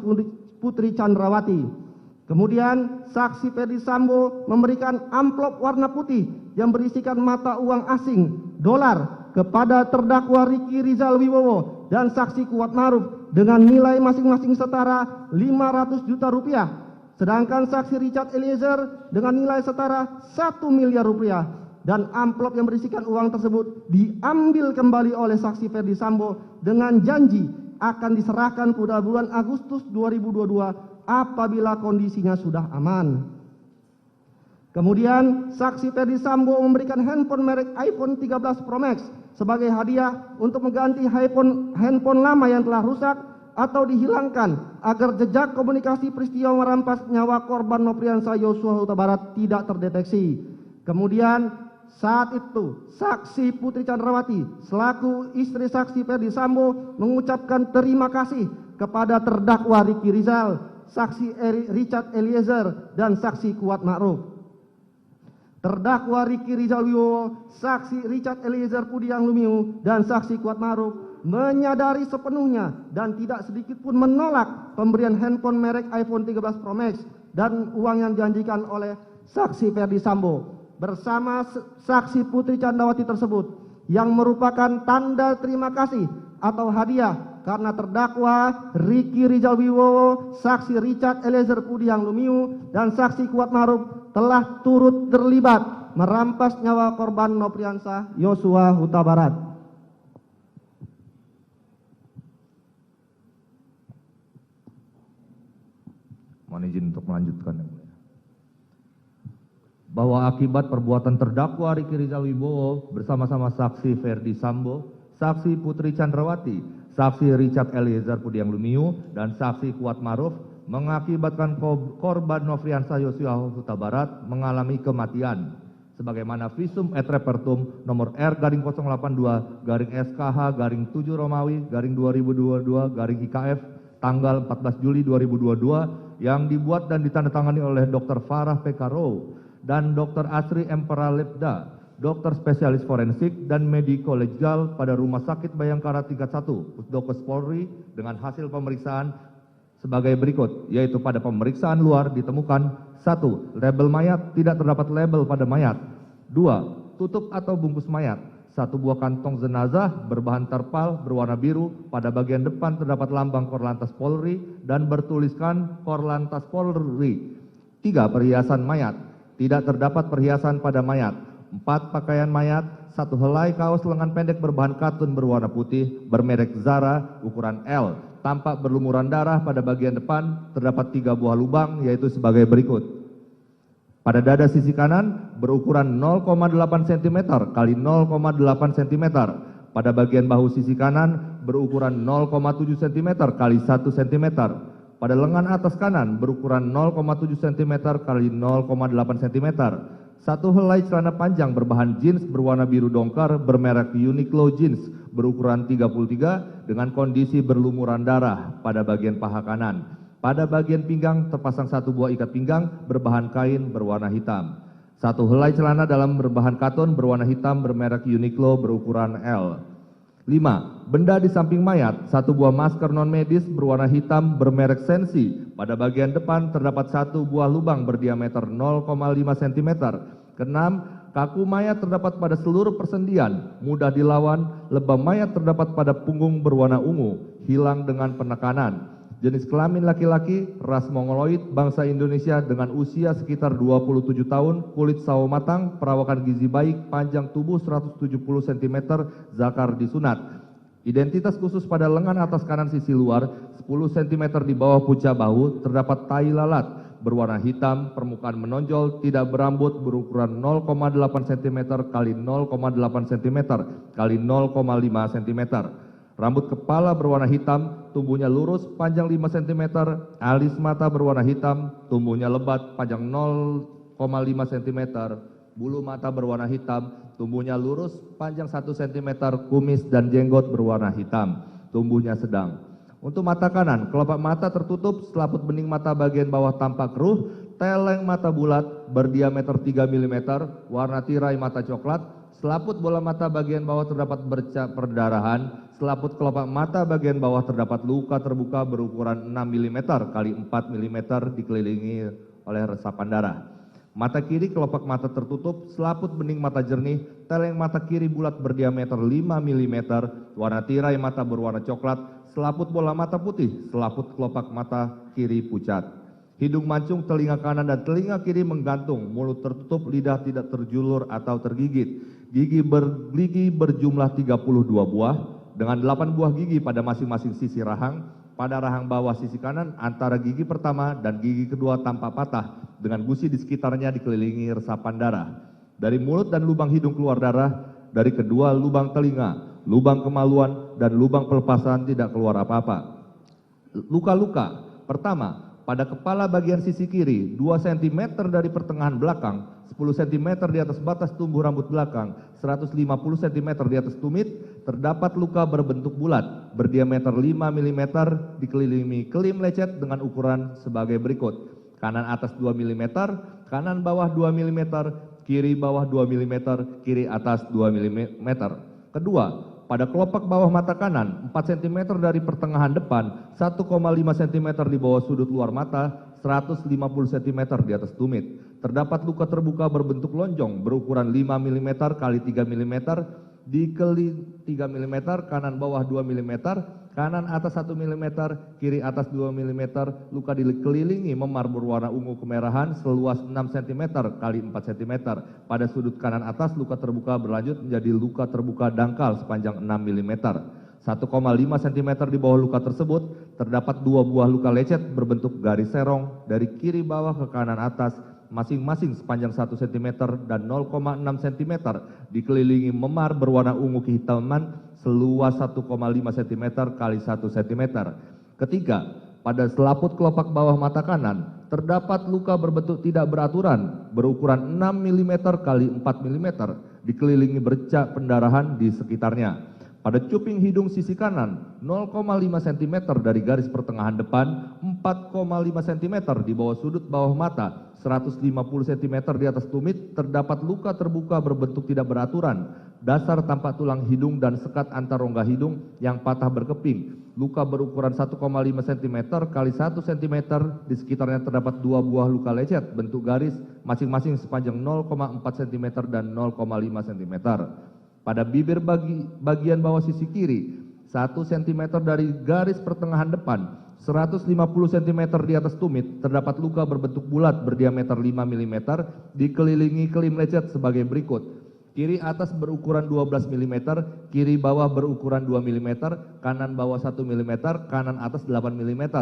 Putri Chandrawati. Kemudian saksi Ferdi Sambo memberikan amplop warna putih yang berisikan mata uang asing dolar kepada terdakwa Riki Rizal Wibowo dan saksi Kuat Maruf dengan nilai masing-masing setara 500 juta rupiah. Sedangkan saksi Richard Eliezer dengan nilai setara 1 miliar rupiah. Dan amplop yang berisikan uang tersebut diambil kembali oleh saksi Ferdi Sambo dengan janji akan diserahkan pada bulan Agustus 2022 apabila kondisinya sudah aman. Kemudian saksi Ferdi Sambo memberikan handphone merek iPhone 13 Pro Max sebagai hadiah untuk mengganti handphone lama yang telah rusak atau dihilangkan agar jejak komunikasi peristiwa merampas nyawa korban Nofriansah Yosua Huta Barat tidak terdeteksi. Kemudian saat itu saksi Putri Chandrawati selaku istri saksi Ferdi Sambo mengucapkan terima kasih kepada terdakwa Riki Rizal, saksi Richard Eliezer, dan saksi Kuat Ma'ruf. Terdakwa Riki Rizal Wibowo, saksi Richard Eliezer Pudiang Lumiu, dan saksi Kuat Ma'ruf menyadari sepenuhnya dan tidak sedikit pun menolak pemberian handphone merek iPhone 13 Pro Max dan uang yang dijanjikan oleh saksi Ferdi Sambo bersama saksi Putri Chandrawati tersebut yang merupakan tanda terima kasih atau hadiah karena terdakwa Riki Rizal Wibowo, saksi Richard Eliezer Pudiang Lumiu, dan saksi Kuat Ma'ruf telah turut terlibat merampas nyawa korban Nofriansah Yosua Huta Barat. Mohon izin untuk melanjutkan, yang mulia. Bahwa akibat perbuatan terdakwa Riki Rizal Wibowo bersama-sama saksi Ferdi Sambo, saksi Putri Chandrawati, saksi Richard Eliezer Pudiang Lumiu, dan saksi Kuat Ma'ruf mengakibatkan korban Nofriansah Yosua Huta Barat mengalami kematian sebagaimana visum et repertum nomor R/082/SKH/7 Romawi /2022/IKF tanggal 14 Juli 2022 yang dibuat dan ditandatangani oleh Dr. Farah PK Row dan Dr. Asri M. Pralebda, dokter spesialis forensik dan mediko legal pada Rumah Sakit Bayangkara tingkat 1, Pusdokes Polri dengan hasil pemeriksaan sebagai berikut, yaitu pada pemeriksaan luar ditemukan 1. Label mayat, tidak terdapat label pada mayat. 2. Tutup atau bungkus mayat. 1 buah kantong jenazah berbahan terpal berwarna biru, pada bagian depan terdapat lambang Korlantas Polri dan bertuliskan Korlantas Polri. 3. Perhiasan mayat. Tidak terdapat perhiasan pada mayat. 4. Pakaian mayat. 1 helai kaos lengan pendek berbahan katun berwarna putih bermerek Zara ukuran L. Tampak berlumuran darah pada bagian depan, terdapat 3 buah lubang yaitu sebagai berikut. Pada dada sisi kanan berukuran 0,8 cm kali 0,8 cm. Pada bagian bahu sisi kanan berukuran 0,7 cm kali 1 cm. Pada lengan atas kanan berukuran 0,7 cm kali 0,8 cm. 1 helai celana panjang berbahan jeans berwarna biru dongker bermerek Uniqlo Jeans berukuran 33 dengan kondisi berlumuran darah pada bagian paha kanan. Pada bagian pinggang terpasang 1 buah ikat pinggang berbahan kain berwarna hitam. 1 helai celana dalam berbahan katun berwarna hitam bermerek Uniqlo berukuran L. 5. Benda di samping mayat, 1 buah masker non-medis berwarna hitam bermerek Sensi. Pada bagian depan terdapat 1 buah lubang berdiameter 0,5 cm. 6. Kaku mayat terdapat pada seluruh persendian, mudah dilawan. Lebam mayat terdapat pada punggung berwarna ungu, hilang dengan penekanan. Jenis kelamin laki-laki, ras Mongoloid, bangsa Indonesia dengan usia sekitar 27 tahun, kulit sawo matang, perawakan gizi baik, panjang tubuh 170 cm, zakar disunat. Identitas khusus pada lengan atas kanan sisi luar, 10 cm di bawah pucak bahu, terdapat tai lalat, berwarna hitam, permukaan menonjol, tidak berambut, berukuran 0,8 cm kali 0,8 cm kali 0,5 cm. Rambut kepala berwarna hitam, tumbuhnya lurus, panjang 5 cm, alis mata berwarna hitam, tumbuhnya lebat, panjang 0,5 cm, bulu mata berwarna hitam, tumbuhnya lurus, panjang 1 cm, kumis dan jenggot berwarna hitam, tumbuhnya sedang. Untuk mata kanan, kelopak mata tertutup, selaput bening mata bagian bawah tampak keruh, teleng mata bulat, berdiameter 3 mm, warna tirai mata coklat, selaput bola mata bagian bawah terdapat bercak perdarahan, selaput kelopak mata bagian bawah terdapat luka terbuka berukuran 6 mm kali 4 mm dikelilingi oleh resapan darah. Mata kiri kelopak mata tertutup, selaput bening mata jernih, teleng mata kiri bulat berdiameter 5 mm, warna tirai mata berwarna coklat, selaput bola mata putih, selaput kelopak mata kiri pucat. Hidung mancung, telinga kanan dan telinga kiri menggantung, mulut tertutup, lidah tidak terjulur atau tergigit. Gigi berjumlah 32 buah, dengan 8 buah gigi pada masing-masing sisi rahang. Pada rahang bawah sisi kanan, antara gigi pertama dan gigi kedua tampak patah, dengan gusi di sekitarnya dikelilingi resapan darah. Dari mulut dan lubang hidung keluar darah, dari kedua lubang telinga, lubang kemaluan, dan lubang pelepasan tidak keluar apa-apa. Luka-luka, pertama, pada kepala bagian sisi kiri, 2 cm dari pertengahan belakang, 10 cm di atas batas tumbuh rambut belakang, 150 cm di atas tumit, terdapat luka berbentuk bulat, berdiameter 5 mm, dikelilingi kelim lecet dengan ukuran sebagai berikut. Kanan atas 2 mm, kanan bawah 2 mm, kiri bawah 2 mm, kiri atas 2 mm. Kedua, pada kelopak bawah mata kanan, 4 cm dari pertengahan depan, 1,5 cm di bawah sudut luar mata, 150 cm di atas tumit. Terdapat luka terbuka berbentuk lonjong berukuran 5 mm kali 3 mm, dikelilingi 3 mm, kanan bawah 2 mm, kanan atas 1 mm, kiri atas 2 mm, luka dikelilingi memar berwarna ungu kemerahan seluas 6 cm kali 4 cm. Pada sudut kanan atas luka terbuka berlanjut menjadi luka terbuka dangkal sepanjang 6 mm. 1,5 cm di bawah luka tersebut terdapat 2 buah luka lecet berbentuk garis serong dari kiri bawah ke kanan atas masing-masing sepanjang 1 cm dan 0,6 cm dikelilingi memar berwarna ungu kehitaman seluas 1,5 cm kali 1 cm. Ketiga, pada selaput kelopak bawah mata kanan terdapat luka berbentuk tidak beraturan berukuran 6 mm kali 4 mm dikelilingi bercak pendarahan di sekitarnya. Pada cuping hidung sisi kanan, 0,5 cm dari garis pertengahan depan, 4,5 cm di bawah sudut bawah mata, 150 cm di atas tumit, terdapat luka terbuka berbentuk tidak beraturan. Dasar tampak tulang hidung dan sekat antar rongga hidung yang patah berkeping. Luka berukuran 1,5 cm kali 1 cm, di sekitarnya terdapat 2 buah luka lecet bentuk garis masing-masing sepanjang 0,4 cm dan 0,5 cm. Pada bibir bagian bawah sisi kiri, 1 cm dari garis pertengahan depan, 150 cm di atas tumit, terdapat luka berbentuk bulat berdiameter 5 mm, dikelilingi kelim lecet sebagai berikut. Kiri atas berukuran 12 mm, kiri bawah berukuran 2 mm, kanan bawah 1 mm, kanan atas 8 mm.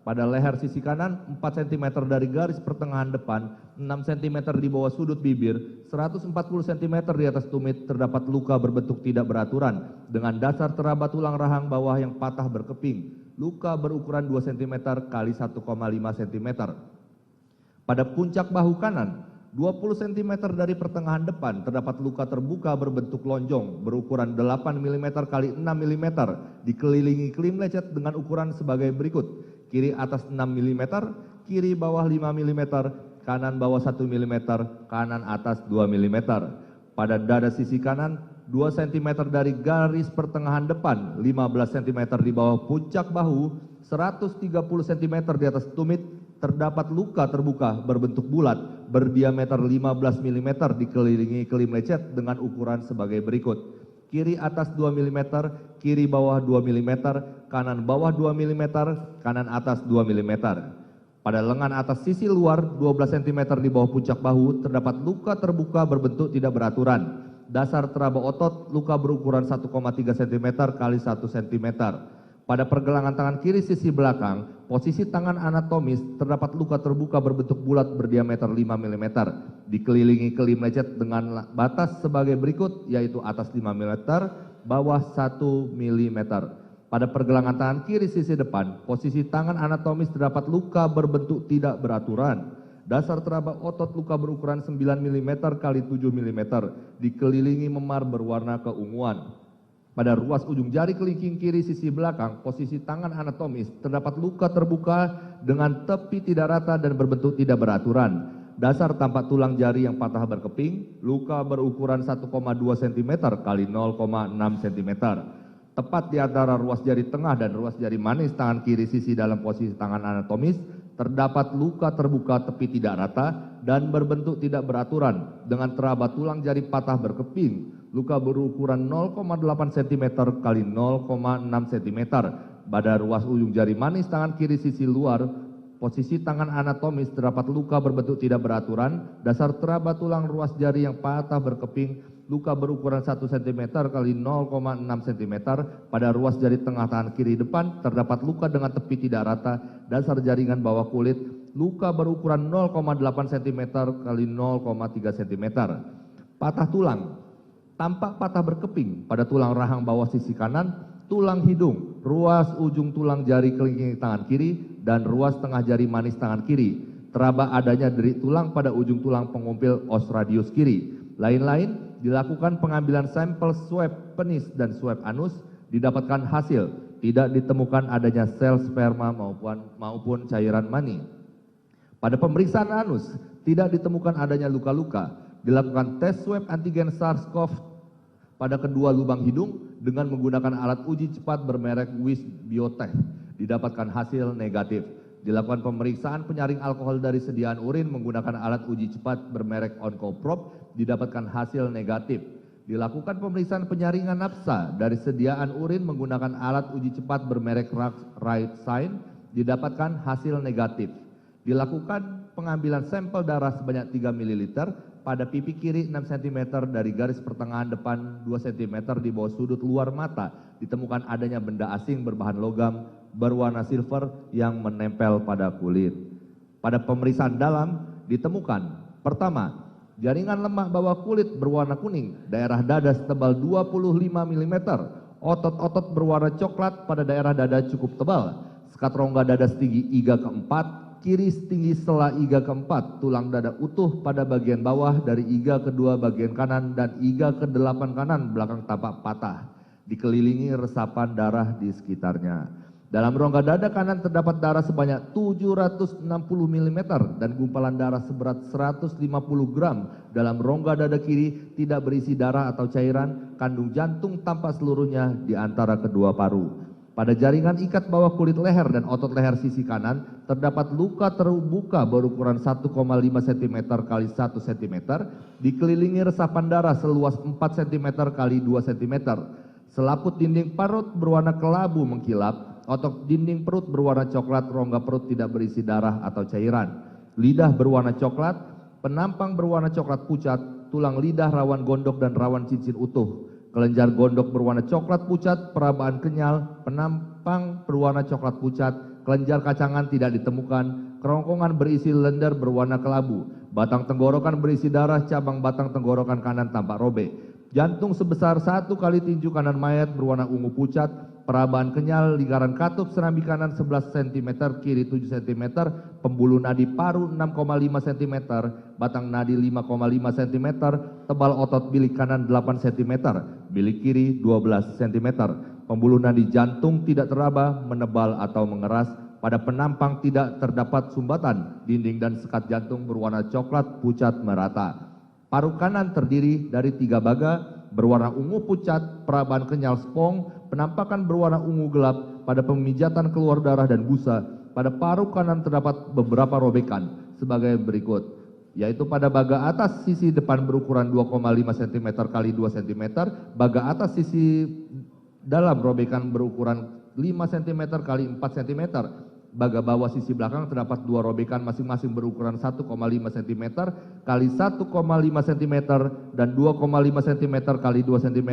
Pada leher sisi kanan, 4 cm dari garis pertengahan depan, 6 cm di bawah sudut bibir, 140 cm di atas tumit, terdapat luka berbentuk tidak beraturan, dengan dasar teraba tulang rahang bawah yang patah berkeping. Luka berukuran 2 cm kali 1,5 cm. Pada puncak bahu kanan, 20 cm dari pertengahan depan, terdapat luka terbuka berbentuk lonjong, berukuran 8 mm kali 6 mm, dikelilingi kelim lecet dengan ukuran sebagai berikut. Kiri atas 6 mm, kiri bawah 5 mm, kanan bawah 1 mm, kanan atas 2 mm. Pada dada sisi kanan, 2 cm dari garis pertengahan depan, 15 cm di bawah puncak bahu, 130 cm di atas tumit, terdapat luka terbuka berbentuk bulat, berdiameter 15 mm, dikelilingi kelim lecet dengan ukuran sebagai berikut. Kiri atas 2 mm, kiri bawah 2 mm, kanan bawah 2 mm, kanan atas 2 mm. Pada lengan atas sisi luar 12 cm di bawah puncak bahu terdapat luka terbuka berbentuk tidak beraturan. Dasar teraba otot luka berukuran 1,3 cm kali 1 cm. Pada pergelangan tangan kiri sisi belakang, posisi tangan anatomis terdapat luka terbuka berbentuk bulat berdiameter 5 mm, dikelilingi kelim lecet dengan batas sebagai berikut, yaitu atas 5 mm, bawah 1 mm. Pada pergelangan tangan kiri sisi depan, posisi tangan anatomis terdapat luka berbentuk tidak beraturan. Dasar teraba otot luka berukuran 9 mm kali 7 mm, dikelilingi memar berwarna keunguan. Pada ruas ujung jari kelingking kiri sisi belakang, posisi tangan anatomis, terdapat luka terbuka dengan tepi tidak rata dan berbentuk tidak beraturan. Dasar tampak tulang jari yang patah berkeping, luka berukuran 1,2 cm kali 0,6 cm. Tepat di antara ruas jari tengah dan ruas jari manis tangan kiri sisi dalam posisi tangan anatomis, terdapat luka terbuka tepi tidak rata dan berbentuk tidak beraturan dengan teraba tulang jari patah berkeping. Luka berukuran 0,8 cm kali 0,6 cm pada ruas ujung jari manis tangan kiri sisi luar. Posisi tangan anatomis terdapat luka berbentuk tidak beraturan, dasar teraba tulang ruas jari yang patah berkeping, luka berukuran 1 cm kali 0,6 cm pada ruas jari tengah tangan kiri depan, terdapat luka dengan tepi tidak rata, dasar jaringan bawah kulit, luka berukuran 0,8 cm kali 0,3 cm. Patah tulang, tampak patah berkeping pada tulang rahang bawah sisi kanan, tulang hidung, ruas ujung tulang jari kelingking tangan kiri, dan ruas tengah jari manis tangan kiri. Teraba adanya deri tulang pada ujung tulang pengumpil os radius kiri. Lain-lain, dilakukan pengambilan sampel swab penis dan swab anus, didapatkan hasil, tidak ditemukan adanya sel sperma maupun cairan mani. Pada pemeriksaan anus, tidak ditemukan adanya luka-luka. Dilakukan tes swab antigen SARS-CoV pada kedua lubang hidung dengan menggunakan alat uji cepat bermerek Swiss Biotech. Didapatkan hasil negatif. Dilakukan pemeriksaan penyaring alkohol dari sediaan urin menggunakan alat uji cepat bermerek Oncoprop. Didapatkan hasil negatif. Dilakukan pemeriksaan penyaringan nafsa dari sediaan urin menggunakan alat uji cepat bermerek Right Sign. Didapatkan hasil negatif. Dilakukan pengambilan sampel darah sebanyak 3 ml pada pipi kiri 6 cm dari garis pertengahan depan 2 cm di bawah sudut luar mata. Ditemukan adanya benda asing berbahan logam berwarna silver yang menempel pada kulit. Pada pemeriksaan dalam ditemukan, pertama, jaringan lemak bawah kulit berwarna kuning, daerah dada setebal 25 mm, otot-otot berwarna coklat pada daerah dada cukup tebal, sekat rongga dada setinggi iga keempat, kiri setinggi sela iga keempat, tulang dada utuh pada bagian bawah dari iga kedua bagian kanan dan iga ke-8 kanan belakang tapak patah, dikelilingi resapan darah di sekitarnya. Dalam rongga dada kanan terdapat darah sebanyak 760 mm dan gumpalan darah seberat 150 gram. Dalam rongga dada kiri tidak berisi darah atau cairan, kandung jantung tampak seluruhnya di antara kedua paru. Pada jaringan ikat bawah kulit leher dan otot leher sisi kanan terdapat luka terbuka berukuran 1,5 cm x 1 cm dikelilingi resapan darah seluas 4 cm x 2 cm. Selaput dinding parut berwarna kelabu mengkilap, otot dinding perut berwarna coklat, rongga perut tidak berisi darah atau cairan. Lidah berwarna coklat, penampang berwarna coklat pucat, tulang lidah rawan gondok dan rawan cincin utuh. Kelenjar gondok berwarna coklat pucat, perabaan kenyal, penampang berwarna coklat pucat, kelenjar kacangan tidak ditemukan, kerongkongan berisi lender berwarna kelabu, batang tenggorokan berisi darah, cabang batang tenggorokan kanan tampak robek. Jantung sebesar 1 kali tinju kanan mayat berwarna ungu pucat, perabaan kenyal, lingkaran katup serambi kanan 11 cm, kiri 7 cm, pembuluh nadi paru 6,5 cm, batang nadi 5,5 cm, tebal otot bilik kanan 8 cm, bilik kiri 12 cm, pembuluh nadi jantung tidak teraba, menebal atau mengeras, pada penampang tidak terdapat sumbatan, dinding dan sekat jantung berwarna coklat pucat merata. Paru kanan terdiri dari 3 baga, berwarna ungu pucat, perabaan kenyal spong, penampakan berwarna ungu gelap, pada pemijatan keluar darah dan busa. Pada paru kanan terdapat beberapa robekan sebagai berikut, yaitu pada baga atas sisi depan berukuran 2,5 cm x 2 cm, baga atas sisi dalam robekan berukuran 5 cm x 4 cm, baga bawah sisi belakang terdapat 2 robekan masing-masing berukuran 1,5 cm kali 1,5 cm dan 2,5 cm kali 2 cm.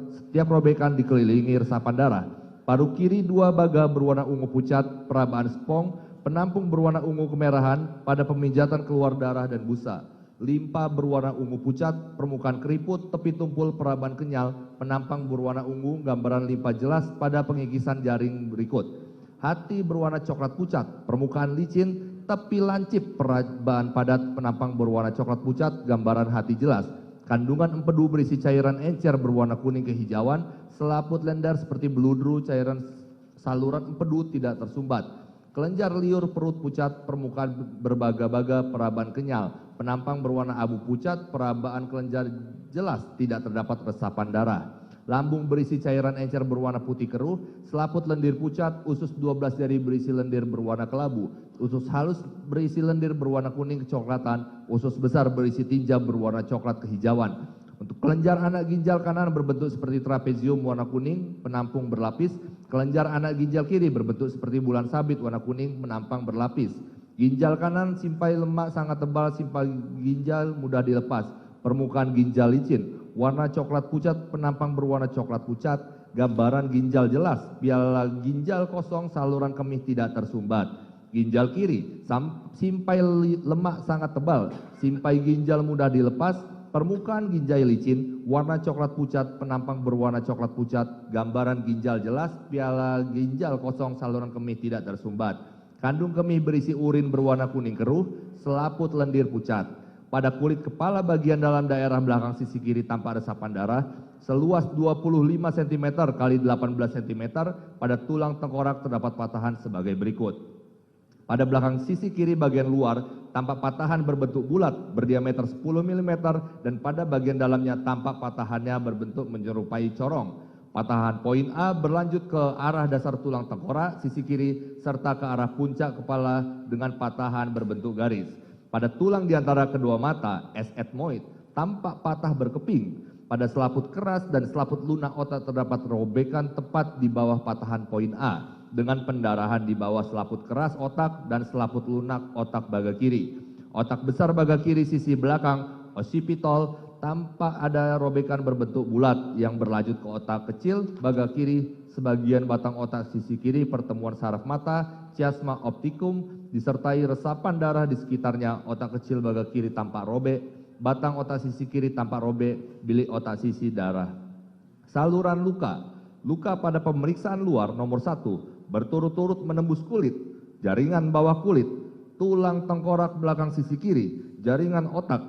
Setiap robekan dikelilingi resapan darah. Paru kiri 2 baga berwarna ungu pucat, perabaan spong, penampung berwarna ungu kemerahan, pada pemijatan keluar darah dan busa. Limpa berwarna ungu pucat, permukaan keriput, tepi tumpul, perabaan kenyal, penampang berwarna ungu, gambaran limpa jelas pada pengikisan jaring berikut. Hati berwarna coklat pucat, permukaan licin, tepi lancip, perabaan padat, penampang berwarna coklat pucat, gambaran hati jelas. Kandungan empedu berisi cairan encer berwarna kuning kehijauan, selaput lender seperti beludru, cairan saluran empedu tidak tersumbat. Kelenjar liur perut pucat, permukaan berbaga-baga, perabaan kenyal, penampang berwarna abu pucat, perabaan kelenjar jelas, tidak terdapat resapan darah. lambung berisi cairan encer berwarna putih keruh, selaput lendir pucat, usus 12 jari berisi lendir berwarna kelabu, usus halus berisi lendir berwarna kuning kecoklatan, usus besar berisi tinja berwarna coklat kehijauan. Untuk kelenjar anak ginjal kanan berbentuk seperti trapezium warna kuning, penampung berlapis. Kelenjar anak ginjal kiri berbentuk seperti bulan sabit warna kuning, menampang berlapis. Ginjal kanan simpai lemak sangat tebal, simpai ginjal mudah dilepas. Permukaan ginjal licin, warna coklat pucat, penampang berwarna coklat pucat. Gambaran ginjal jelas, piala ginjal kosong, saluran kemih tidak tersumbat. Ginjal kiri, simpai lemak sangat tebal, simpai ginjal mudah dilepas. Permukaan ginjal licin, warna coklat pucat, penampang berwarna coklat pucat. Gambaran ginjal jelas, piala ginjal kosong, saluran kemih tidak tersumbat. Kandung kemih berisi urin berwarna kuning keruh, selaput lendir pucat. Pada kulit kepala bagian dalam daerah belakang sisi kiri tampak resapan darah seluas 25 cm kali 18 cm. Pada tulang tengkorak terdapat patahan sebagai berikut. Pada belakang sisi kiri bagian luar tampak patahan berbentuk bulat berdiameter 10 mm dan pada bagian dalamnya tampak patahannya berbentuk menyerupai corong. Patahan poin A berlanjut ke arah dasar tulang tengkorak sisi kiri serta ke arah puncak kepala dengan patahan berbentuk garis. Pada tulang di antara kedua mata, S. ethmoid, tampak patah berkeping. Pada selaput keras dan selaput lunak otak terdapat robekan tepat di bawah patahan poin A, dengan pendarahan di bawah selaput keras otak dan selaput lunak otak baga kiri. Otak besar baga kiri sisi belakang, occipital, tampak ada robekan berbentuk bulat yang berlanjut ke otak kecil baga kiri, sebagian batang otak sisi kiri, pertemuan saraf mata, chiasma opticum, disertai resapan darah di sekitarnya. Otak kecil baga kiri tampak robek, batang otak sisi kiri tampak robek, bilik otak sisi darah. Saluran luka. Luka pada pemeriksaan luar nomor 1 berturut-turut menembus kulit, jaringan bawah kulit, tulang tengkorak belakang sisi kiri, jaringan otak,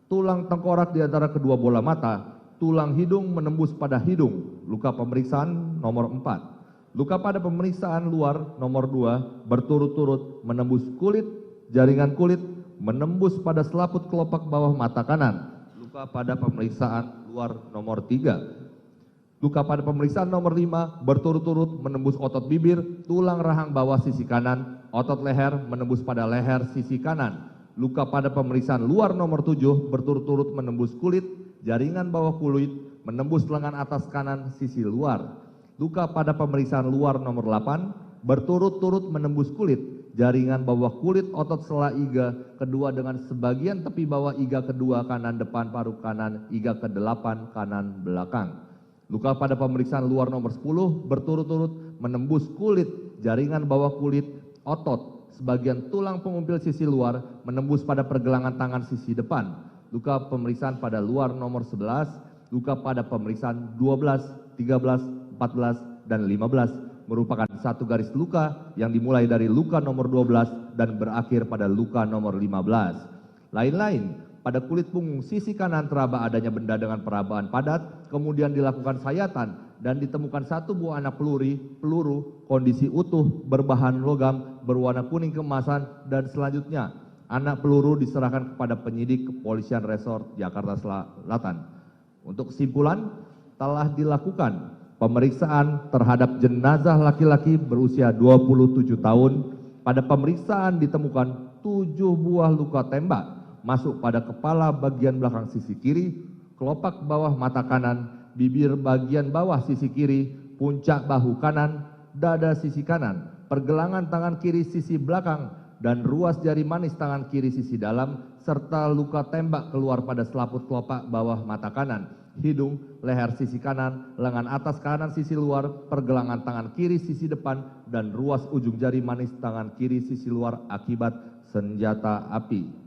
tulang tengkorak di antara kedua bola mata, tulang hidung menembus pada hidung. Luka pemeriksaan nomor 4. Luka pada pemeriksaan luar nomor 2 berturut-turut menembus kulit, jaringan kulit, menembus pada selaput kelopak bawah mata kanan. Luka pada pemeriksaan luar nomor 3. Luka pada pemeriksaan nomor 5 berturut-turut menembus otot bibir, tulang rahang bawah sisi kanan, otot leher menembus pada leher sisi kanan. Luka pada pemeriksaan luar nomor 7 berturut-turut menembus kulit, jaringan bawah kulit, menembus lengan atas kanan sisi luar. Luka pada pemeriksaan luar nomor 8 berturut-turut menembus kulit, jaringan bawah kulit, otot sela iga kedua dengan sebagian tepi bawah iga kedua kanan depan paru kanan, iga ke-8 kanan belakang. Luka pada pemeriksaan luar nomor 10 berturut-turut menembus kulit, jaringan bawah kulit, otot, sebagian tulang pengumpil sisi luar, menembus pada pergelangan tangan sisi depan. Luka pemeriksaan pada luar nomor 11, luka pada pemeriksaan 12, 13, 14, dan 15 merupakan satu garis luka yang dimulai dari luka nomor 12 dan berakhir pada luka nomor 15. Lain-lain, pada kulit punggung sisi kanan teraba adanya benda dengan perabaan padat, kemudian dilakukan sayatan dan ditemukan satu buah anak peluru, kondisi utuh, berbahan logam, berwarna kuning keemasan, dan selanjutnya anak peluru diserahkan kepada penyidik Kepolisian Resort Jakarta Selatan. Untuk kesimpulan, telah dilakukan pemeriksaan terhadap jenazah laki-laki berusia 27 tahun. Pada pemeriksaan ditemukan 7 buah luka tembak masuk pada kepala bagian belakang sisi kiri, kelopak bawah mata kanan, bibir bagian bawah sisi kiri, puncak bahu kanan, dada sisi kanan, pergelangan tangan kiri sisi belakang, dan ruas jari manis tangan kiri sisi dalam, serta luka tembak keluar pada selaput kelopak bawah mata kanan, hidung, leher sisi kanan, lengan atas kanan sisi luar, pergelangan tangan kiri sisi depan, dan ruas ujung jari manis tangan kiri sisi luar akibat senjata api.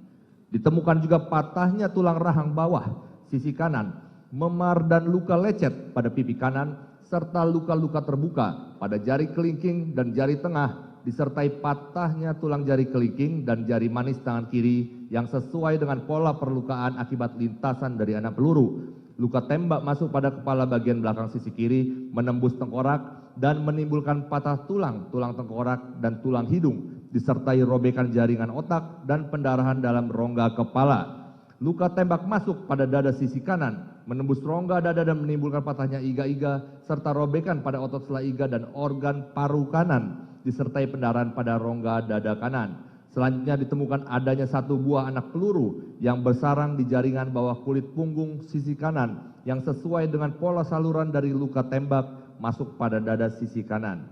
Ditemukan juga patahnya tulang rahang bawah sisi kanan, memar dan luka lecet pada pipi kanan, serta luka-luka terbuka pada jari kelingking dan jari tengah, disertai patahnya tulang jari kelingking dan jari manis tangan kiri yang sesuai dengan pola perlukaan akibat lintasan dari anak peluru. Luka tembak masuk pada kepala bagian belakang sisi kiri, menembus tengkorak dan menimbulkan patah tulang tengkorak dan tulang hidung, disertai robekan jaringan otak dan pendarahan dalam rongga kepala. Luka tembak masuk pada dada sisi kanan, menembus rongga dada dan menimbulkan patahnya iga-iga, serta robekan pada otot sela iga dan organ paru kanan, disertai pendarahan pada rongga dada kanan. Selanjutnya ditemukan adanya 1 buah anak peluru yang bersarang di jaringan bawah kulit punggung sisi kanan yang sesuai dengan pola saluran dari luka tembak masuk pada dada sisi kanan.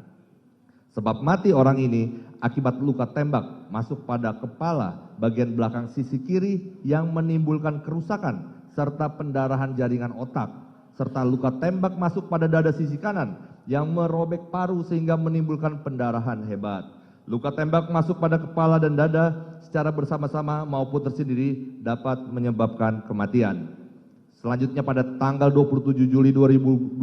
Sebab mati orang ini akibat luka tembak masuk pada kepala bagian belakang sisi kiri yang menimbulkan kerusakan serta pendarahan jaringan otak, serta luka tembak masuk pada dada sisi kanan yang merobek paru sehingga menimbulkan pendarahan hebat. Luka tembak masuk pada kepala dan dada secara bersama-sama maupun tersendiri dapat menyebabkan kematian. Selanjutnya pada tanggal 27 Juli 2022,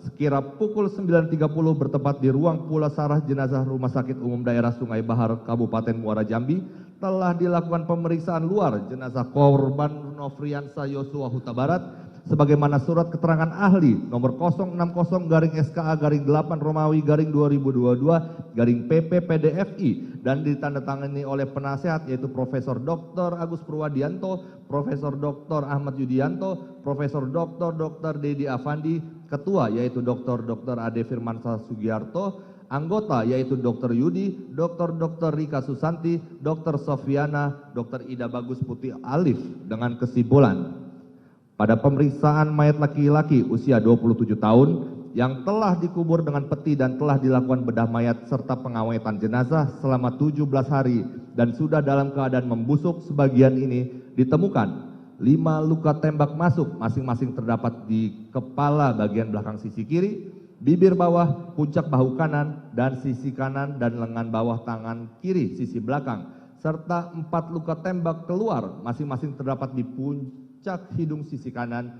sekira pukul 9.30 bertempat di ruang pulasarah jenazah Rumah Sakit Umum Daerah Sungai Bahar, Kabupaten Muara Jambi, telah dilakukan pemeriksaan luar jenazah korban Nofriansah Yosua Huta Barat sebagaimana surat keterangan ahli nomor 060-SKA-8 Romawi 2022 PPPDFI dan ditandatangani oleh penasehat yaitu Profesor Dr. Agus Purwadianto, Profesor Dr. Ahmad Yudianto, Profesor Dr. Dedi Afandi, Ketua yaitu Dr. Ade Firmansyah Sugiarto, anggota yaitu Dr. Yudi, Dr. Rika Susanti, Dr. Sofiana, Dr. Ida Bagus Putih Alif dengan kesimpulan. Pada pemeriksaan mayat laki-laki usia 27 tahun yang telah dikubur dengan peti dan telah dilakukan bedah mayat serta pengawetan jenazah selama 17 hari dan sudah dalam keadaan membusuk, sebagian ini ditemukan 5 luka tembak masuk masing-masing terdapat di kepala bagian belakang sisi kiri, bibir bawah, puncak bahu kanan, dan sisi kanan dan lengan bawah tangan kiri sisi belakang, serta 4 luka tembak keluar masing-masing terdapat di puncak hidung sisi kanan,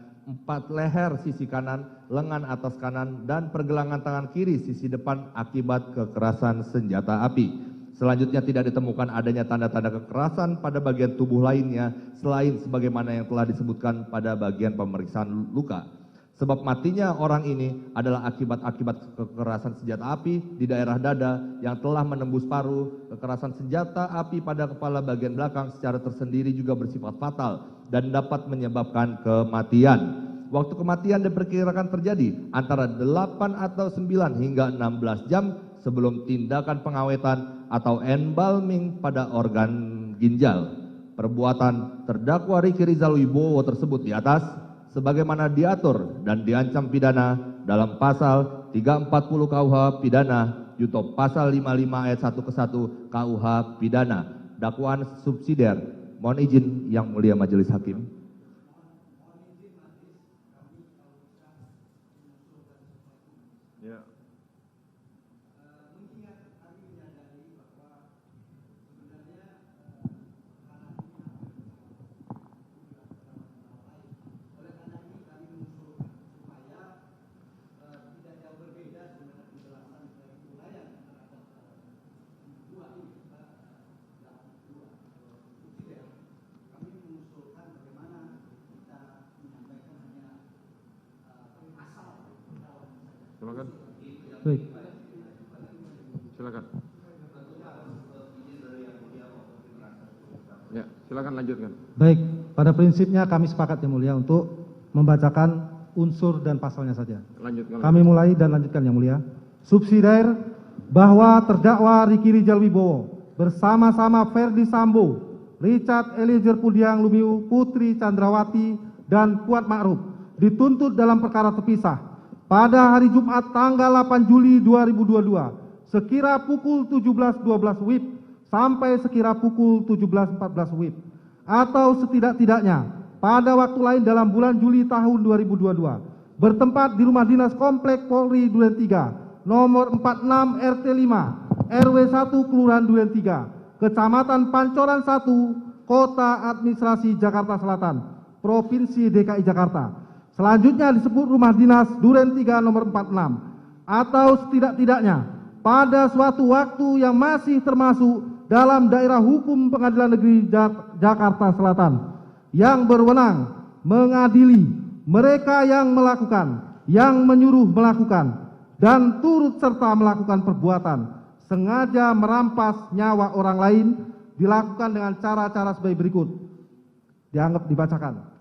4 leher sisi kanan, lengan atas kanan, dan pergelangan tangan kiri sisi depan akibat kekerasan senjata api. Selanjutnya tidak ditemukan adanya tanda-tanda kekerasan pada bagian tubuh lainnya selain sebagaimana yang telah disebutkan pada bagian pemeriksaan luka. Sebab matinya orang ini adalah akibat kekerasan senjata api di daerah dada yang telah menembus paru. Kekerasan senjata api pada kepala bagian belakang secara tersendiri juga bersifat fatal dan dapat menyebabkan kematian. Waktu kematian diperkirakan terjadi antara 8 atau 9 hingga 16 jam sebelum tindakan pengawetan atau embalming pada organ ginjal. Perbuatan terdakwa Riki Rizal Wibowo tersebut di atas sebagaimana diatur dan diancam pidana dalam pasal 340 KUH pidana junto pasal 55 ayat 1 ke 1 KUH pidana. Dakwaan subsidiar. Mohon izin Yang Mulia Majelis Hakim. Ya. Silakan. Baik. Silakan. Ya, silakan lanjutkan. Baik, pada prinsipnya kami sepakat Yang Mulia untuk membacakan unsur dan pasalnya saja. Lanjutkan. Kami mulai dan lanjutkan Yang Mulia. Subsidiar bahwa terdakwa Riki Rizal Wibowo bersama-sama Ferdi Sambo, Richard Eliezer Pudiang Lumiu, Putri Chandrawati, dan Kuat Ma'ruf dituntut dalam perkara terpisah pada hari Jumat tanggal 8 Juli 2022 sekira pukul 17.12 WIB sampai sekira pukul 17.14 WIB atau setidak-tidaknya pada waktu lain dalam bulan Juli tahun 2022 bertempat di rumah dinas Komplek Polri Duren 3 nomor 46 RT 5 RW 1 Kelurahan Duren 3 Kecamatan Pancoran 1 Kota Administrasi Jakarta Selatan Provinsi DKI Jakarta. Selanjutnya disebut rumah dinas Duren 3 nomor 46 atau setidak-tidaknya pada suatu waktu yang masih termasuk dalam daerah hukum Pengadilan Negeri Jakarta Selatan yang berwenang mengadili mereka yang melakukan, yang menyuruh melakukan, dan turut serta melakukan perbuatan sengaja merampas nyawa orang lain dilakukan dengan cara-cara sebagai berikut. Dianggap dibacakan.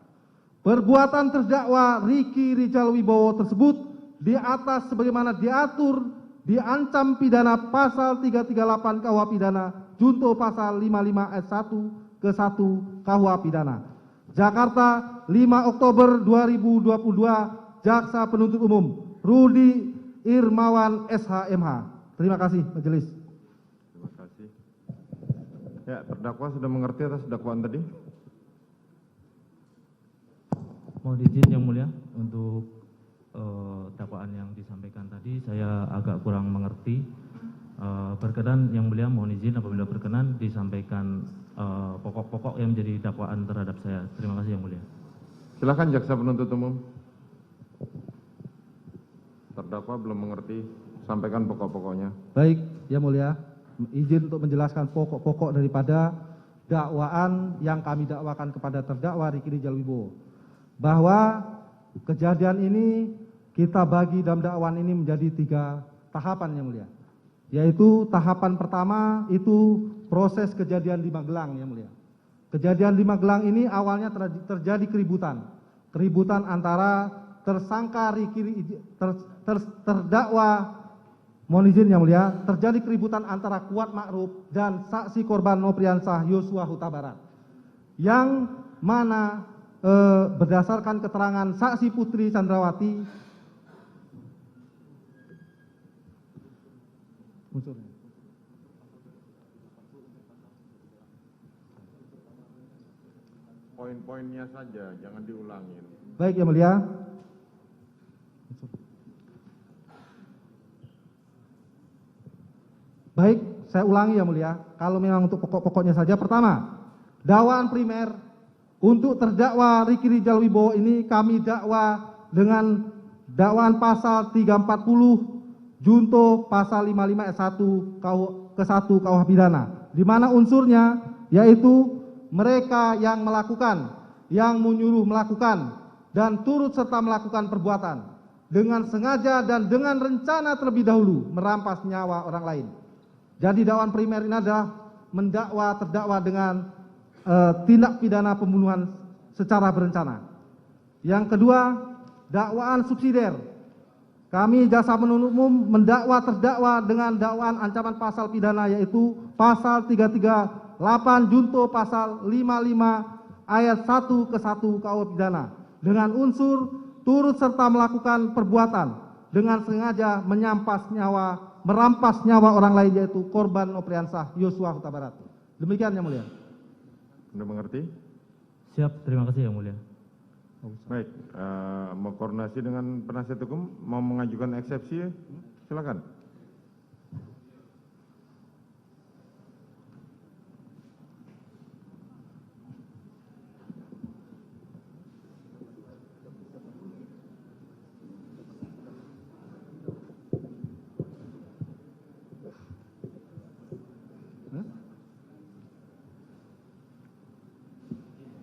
perbuatan terdakwa Riki Rijal Wibowo tersebut di atas sebagaimana diatur diancam pidana pasal 338 KUH pidana junto pasal 55 ayat 1 ke 1 KUH pidana. Jakarta, 5 Oktober 2022, Jaksa Penuntut Umum Rudi Irmawan SHMH. Terima kasih majelis. Terima kasih. Ya, terdakwa sudah mengerti atas dakwaan tadi? Mohon izin yang mulia untuk dakwaan yang disampaikan tadi saya agak kurang mengerti. Berkenan yang mulia mohon izin apabila berkenan disampaikan pokok-pokok yang menjadi dakwaan terhadap saya. Terima kasih yang mulia. Silakan jaksa penuntut umum. Terdakwa belum mengerti, sampaikan pokok-pokoknya. Baik, yang mulia, izin untuk menjelaskan pokok-pokok daripada dakwaan yang kami dakwakan kepada terdakwa Riki Rijal Wibowo. Bahwa kejadian ini kita bagi dalam dakwaan ini menjadi 3 tahapan yang mulia. Yaitu tahapan pertama itu proses kejadian di Magelang yang mulia. Kejadian di Magelang ini awalnya terjadi keributan. Keributan antara tersangka terdakwa, mohon izin yang mulia, terjadi keributan antara Kuat Ma'ruf dan saksi korban Nopriansah Yosua Huta Barat. Yang mana berdasarkan keterangan saksi Putri Chandrawati Poin-poinnya saja, jangan diulangin. baik yang mulia. Baik, saya ulangi yang mulia. Kalau memang untuk pokok-pokoknya saja, pertama, dakwaan primer untuk terdakwa Riki Rijal Wibowo ini kami dakwa dengan dakwaan pasal 340 junto pasal 55 ayat 1 ke 1 KUH pidana, di mana unsurnya yaitu mereka yang melakukan, yang menyuruh melakukan dan turut serta melakukan perbuatan dengan sengaja dan dengan rencana terlebih dahulu merampas nyawa orang lain. Jadi dakwaan primer ini adalah mendakwa terdakwa dengan tindak pidana pembunuhan secara berencana. Yang kedua, dakwaan subsidiar. Kami jaksa penuntut umum mendakwa terdakwa dengan dakwaan ancaman pasal pidana yaitu pasal 338 junto pasal 55 ayat 1 ke 1 KUH pidana dengan unsur turut serta melakukan perbuatan dengan sengaja merampas nyawa orang lain yaitu korban Nopriansah Yosua Huta Barat. Demikian yang mulia. Sudah mengerti? Siap, terima kasih yang mulia. Baik, mau koordinasi dengan penasihat hukum, mau mengajukan eksepsi, silakan.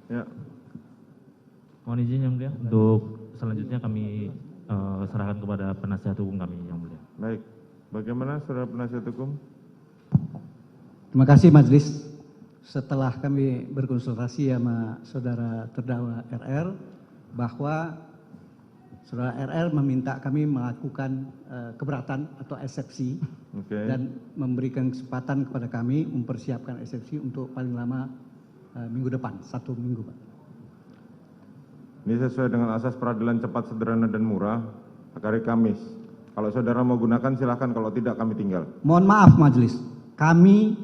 Ya. Mohon izin yang mulia untuk selanjutnya kami serahkan kepada penasihat hukum kami yang mulia. Baik, bagaimana saudara penasihat hukum? Terima kasih majelis. Setelah kami berkonsultasi sama saudara terdakwa RR bahwa saudara RR meminta kami melakukan keberatan atau eksepsi dan memberikan kesempatan kepada kami mempersiapkan eksepsi untuk paling lama minggu depan, 1 minggu Pak. Ini sesuai dengan asas peradilan cepat, sederhana, dan murah, hari Kamis. Kalau saudara mau gunakan silahkan, kalau tidak kami tinggal. Mohon maaf majelis, kami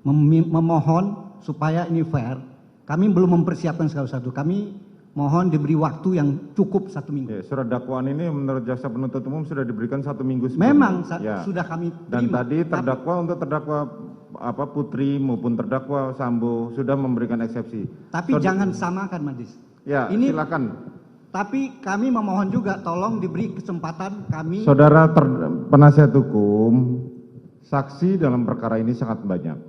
memohon supaya ini fair. Kami belum mempersiapkan satu-satu. Kami mohon diberi waktu yang cukup 1 minggu. Ya, surat dakwaan ini menurut jaksa penuntut umum sudah diberikan 1 minggu sebelumnya. Memang ya. Sudah kami terima. Dan tadi terdakwa untuk terdakwa Putri maupun terdakwa Sambo sudah memberikan eksepsi. Tapi jangan samakan majelis. Ya, ini, silakan. Tapi kami memohon juga tolong diberi kesempatan kami. Saudara penasihat hukum, saksi dalam perkara ini sangat banyak.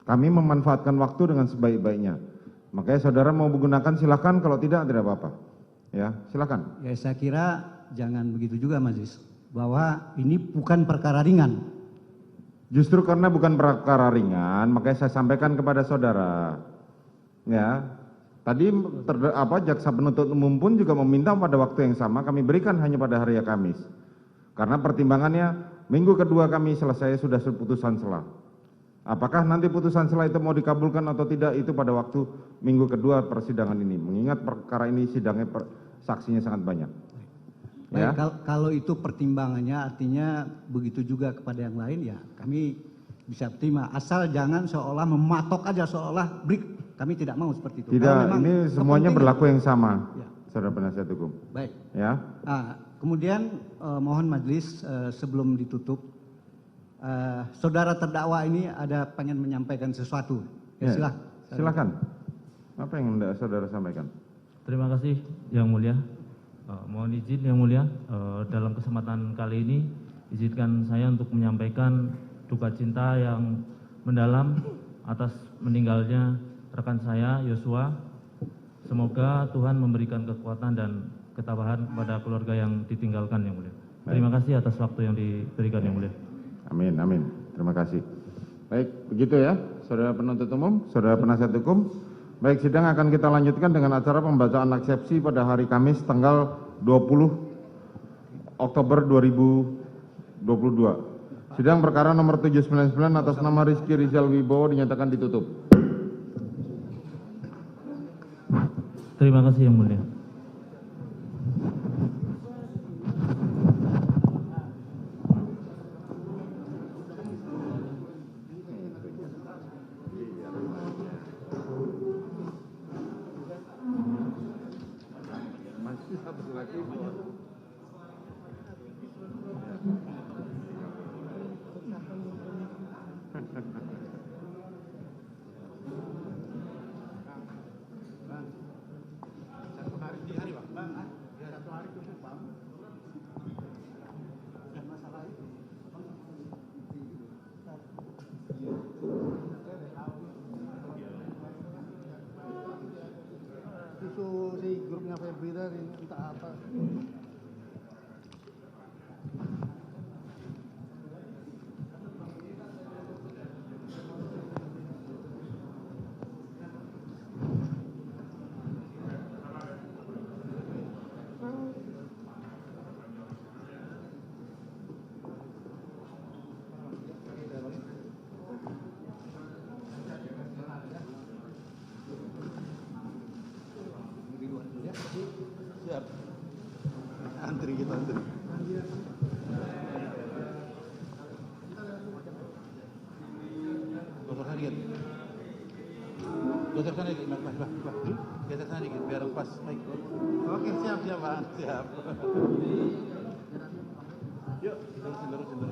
Kami memanfaatkan waktu dengan sebaik-baiknya. Makanya saudara mau menggunakan silakan, kalau tidak apa-apa. Ya, silakan. Ya, saya kira jangan begitu juga majelis. Bahwa ini bukan perkara ringan. Justru karena bukan perkara ringan, makanya saya sampaikan kepada saudara. Ya. Tadi jaksa penuntut umum pun juga meminta pada waktu yang sama kami berikan hanya pada hari Kamis. Karena pertimbangannya minggu kedua kami selesai sudah putusan sela. Apakah nanti putusan sela itu mau dikabulkan atau tidak itu pada waktu minggu kedua persidangan ini. Mengingat perkara ini sidangnya saksinya sangat banyak. Baik, Ya. kalau itu pertimbangannya artinya begitu juga kepada yang lain ya kami bisa terima. Asal jangan seolah mematok aja seolah break. Kami tidak mau seperti itu. Tidak, Kalau memang ini semuanya berlaku yang sama, Ya. saudara penasihat hukum. Baik. Ya, Kemudian mohon majelis sebelum ditutup, saudara terdakwa ini ada pengen menyampaikan sesuatu. Ya, silakan. Apa yang hendak saudara sampaikan? Terima kasih yang mulia. Mohon izin yang mulia, dalam kesempatan kali ini izinkan saya untuk menyampaikan duka cinta yang mendalam atas meninggalnya rekan saya Yosua. Semoga Tuhan memberikan kekuatan dan ketabahan kepada keluarga yang ditinggalkan yang mulia. Terima kasih atas waktu yang diberikan yang mulia. Amin, amin. Terima kasih. Baik, begitu ya, saudara penuntut umum, saudara penasihat hukum. Baik, sidang akan kita lanjutkan dengan acara pembacaan eksepsi pada hari Kamis tanggal 20 Oktober 2022. Sidang perkara nomor 799 atas nama Rizky Rizal Wibowo dinyatakan ditutup. Terima kasih yang mulia. Isu si grupnya Febri tadi entah apa. Siap. Antri kita antri. Geser sana dikit. Geser sana dikit, Pak. Geser sana dikit biar pas mic. Oke, siap, Pak. Siap. Yuk, terusin.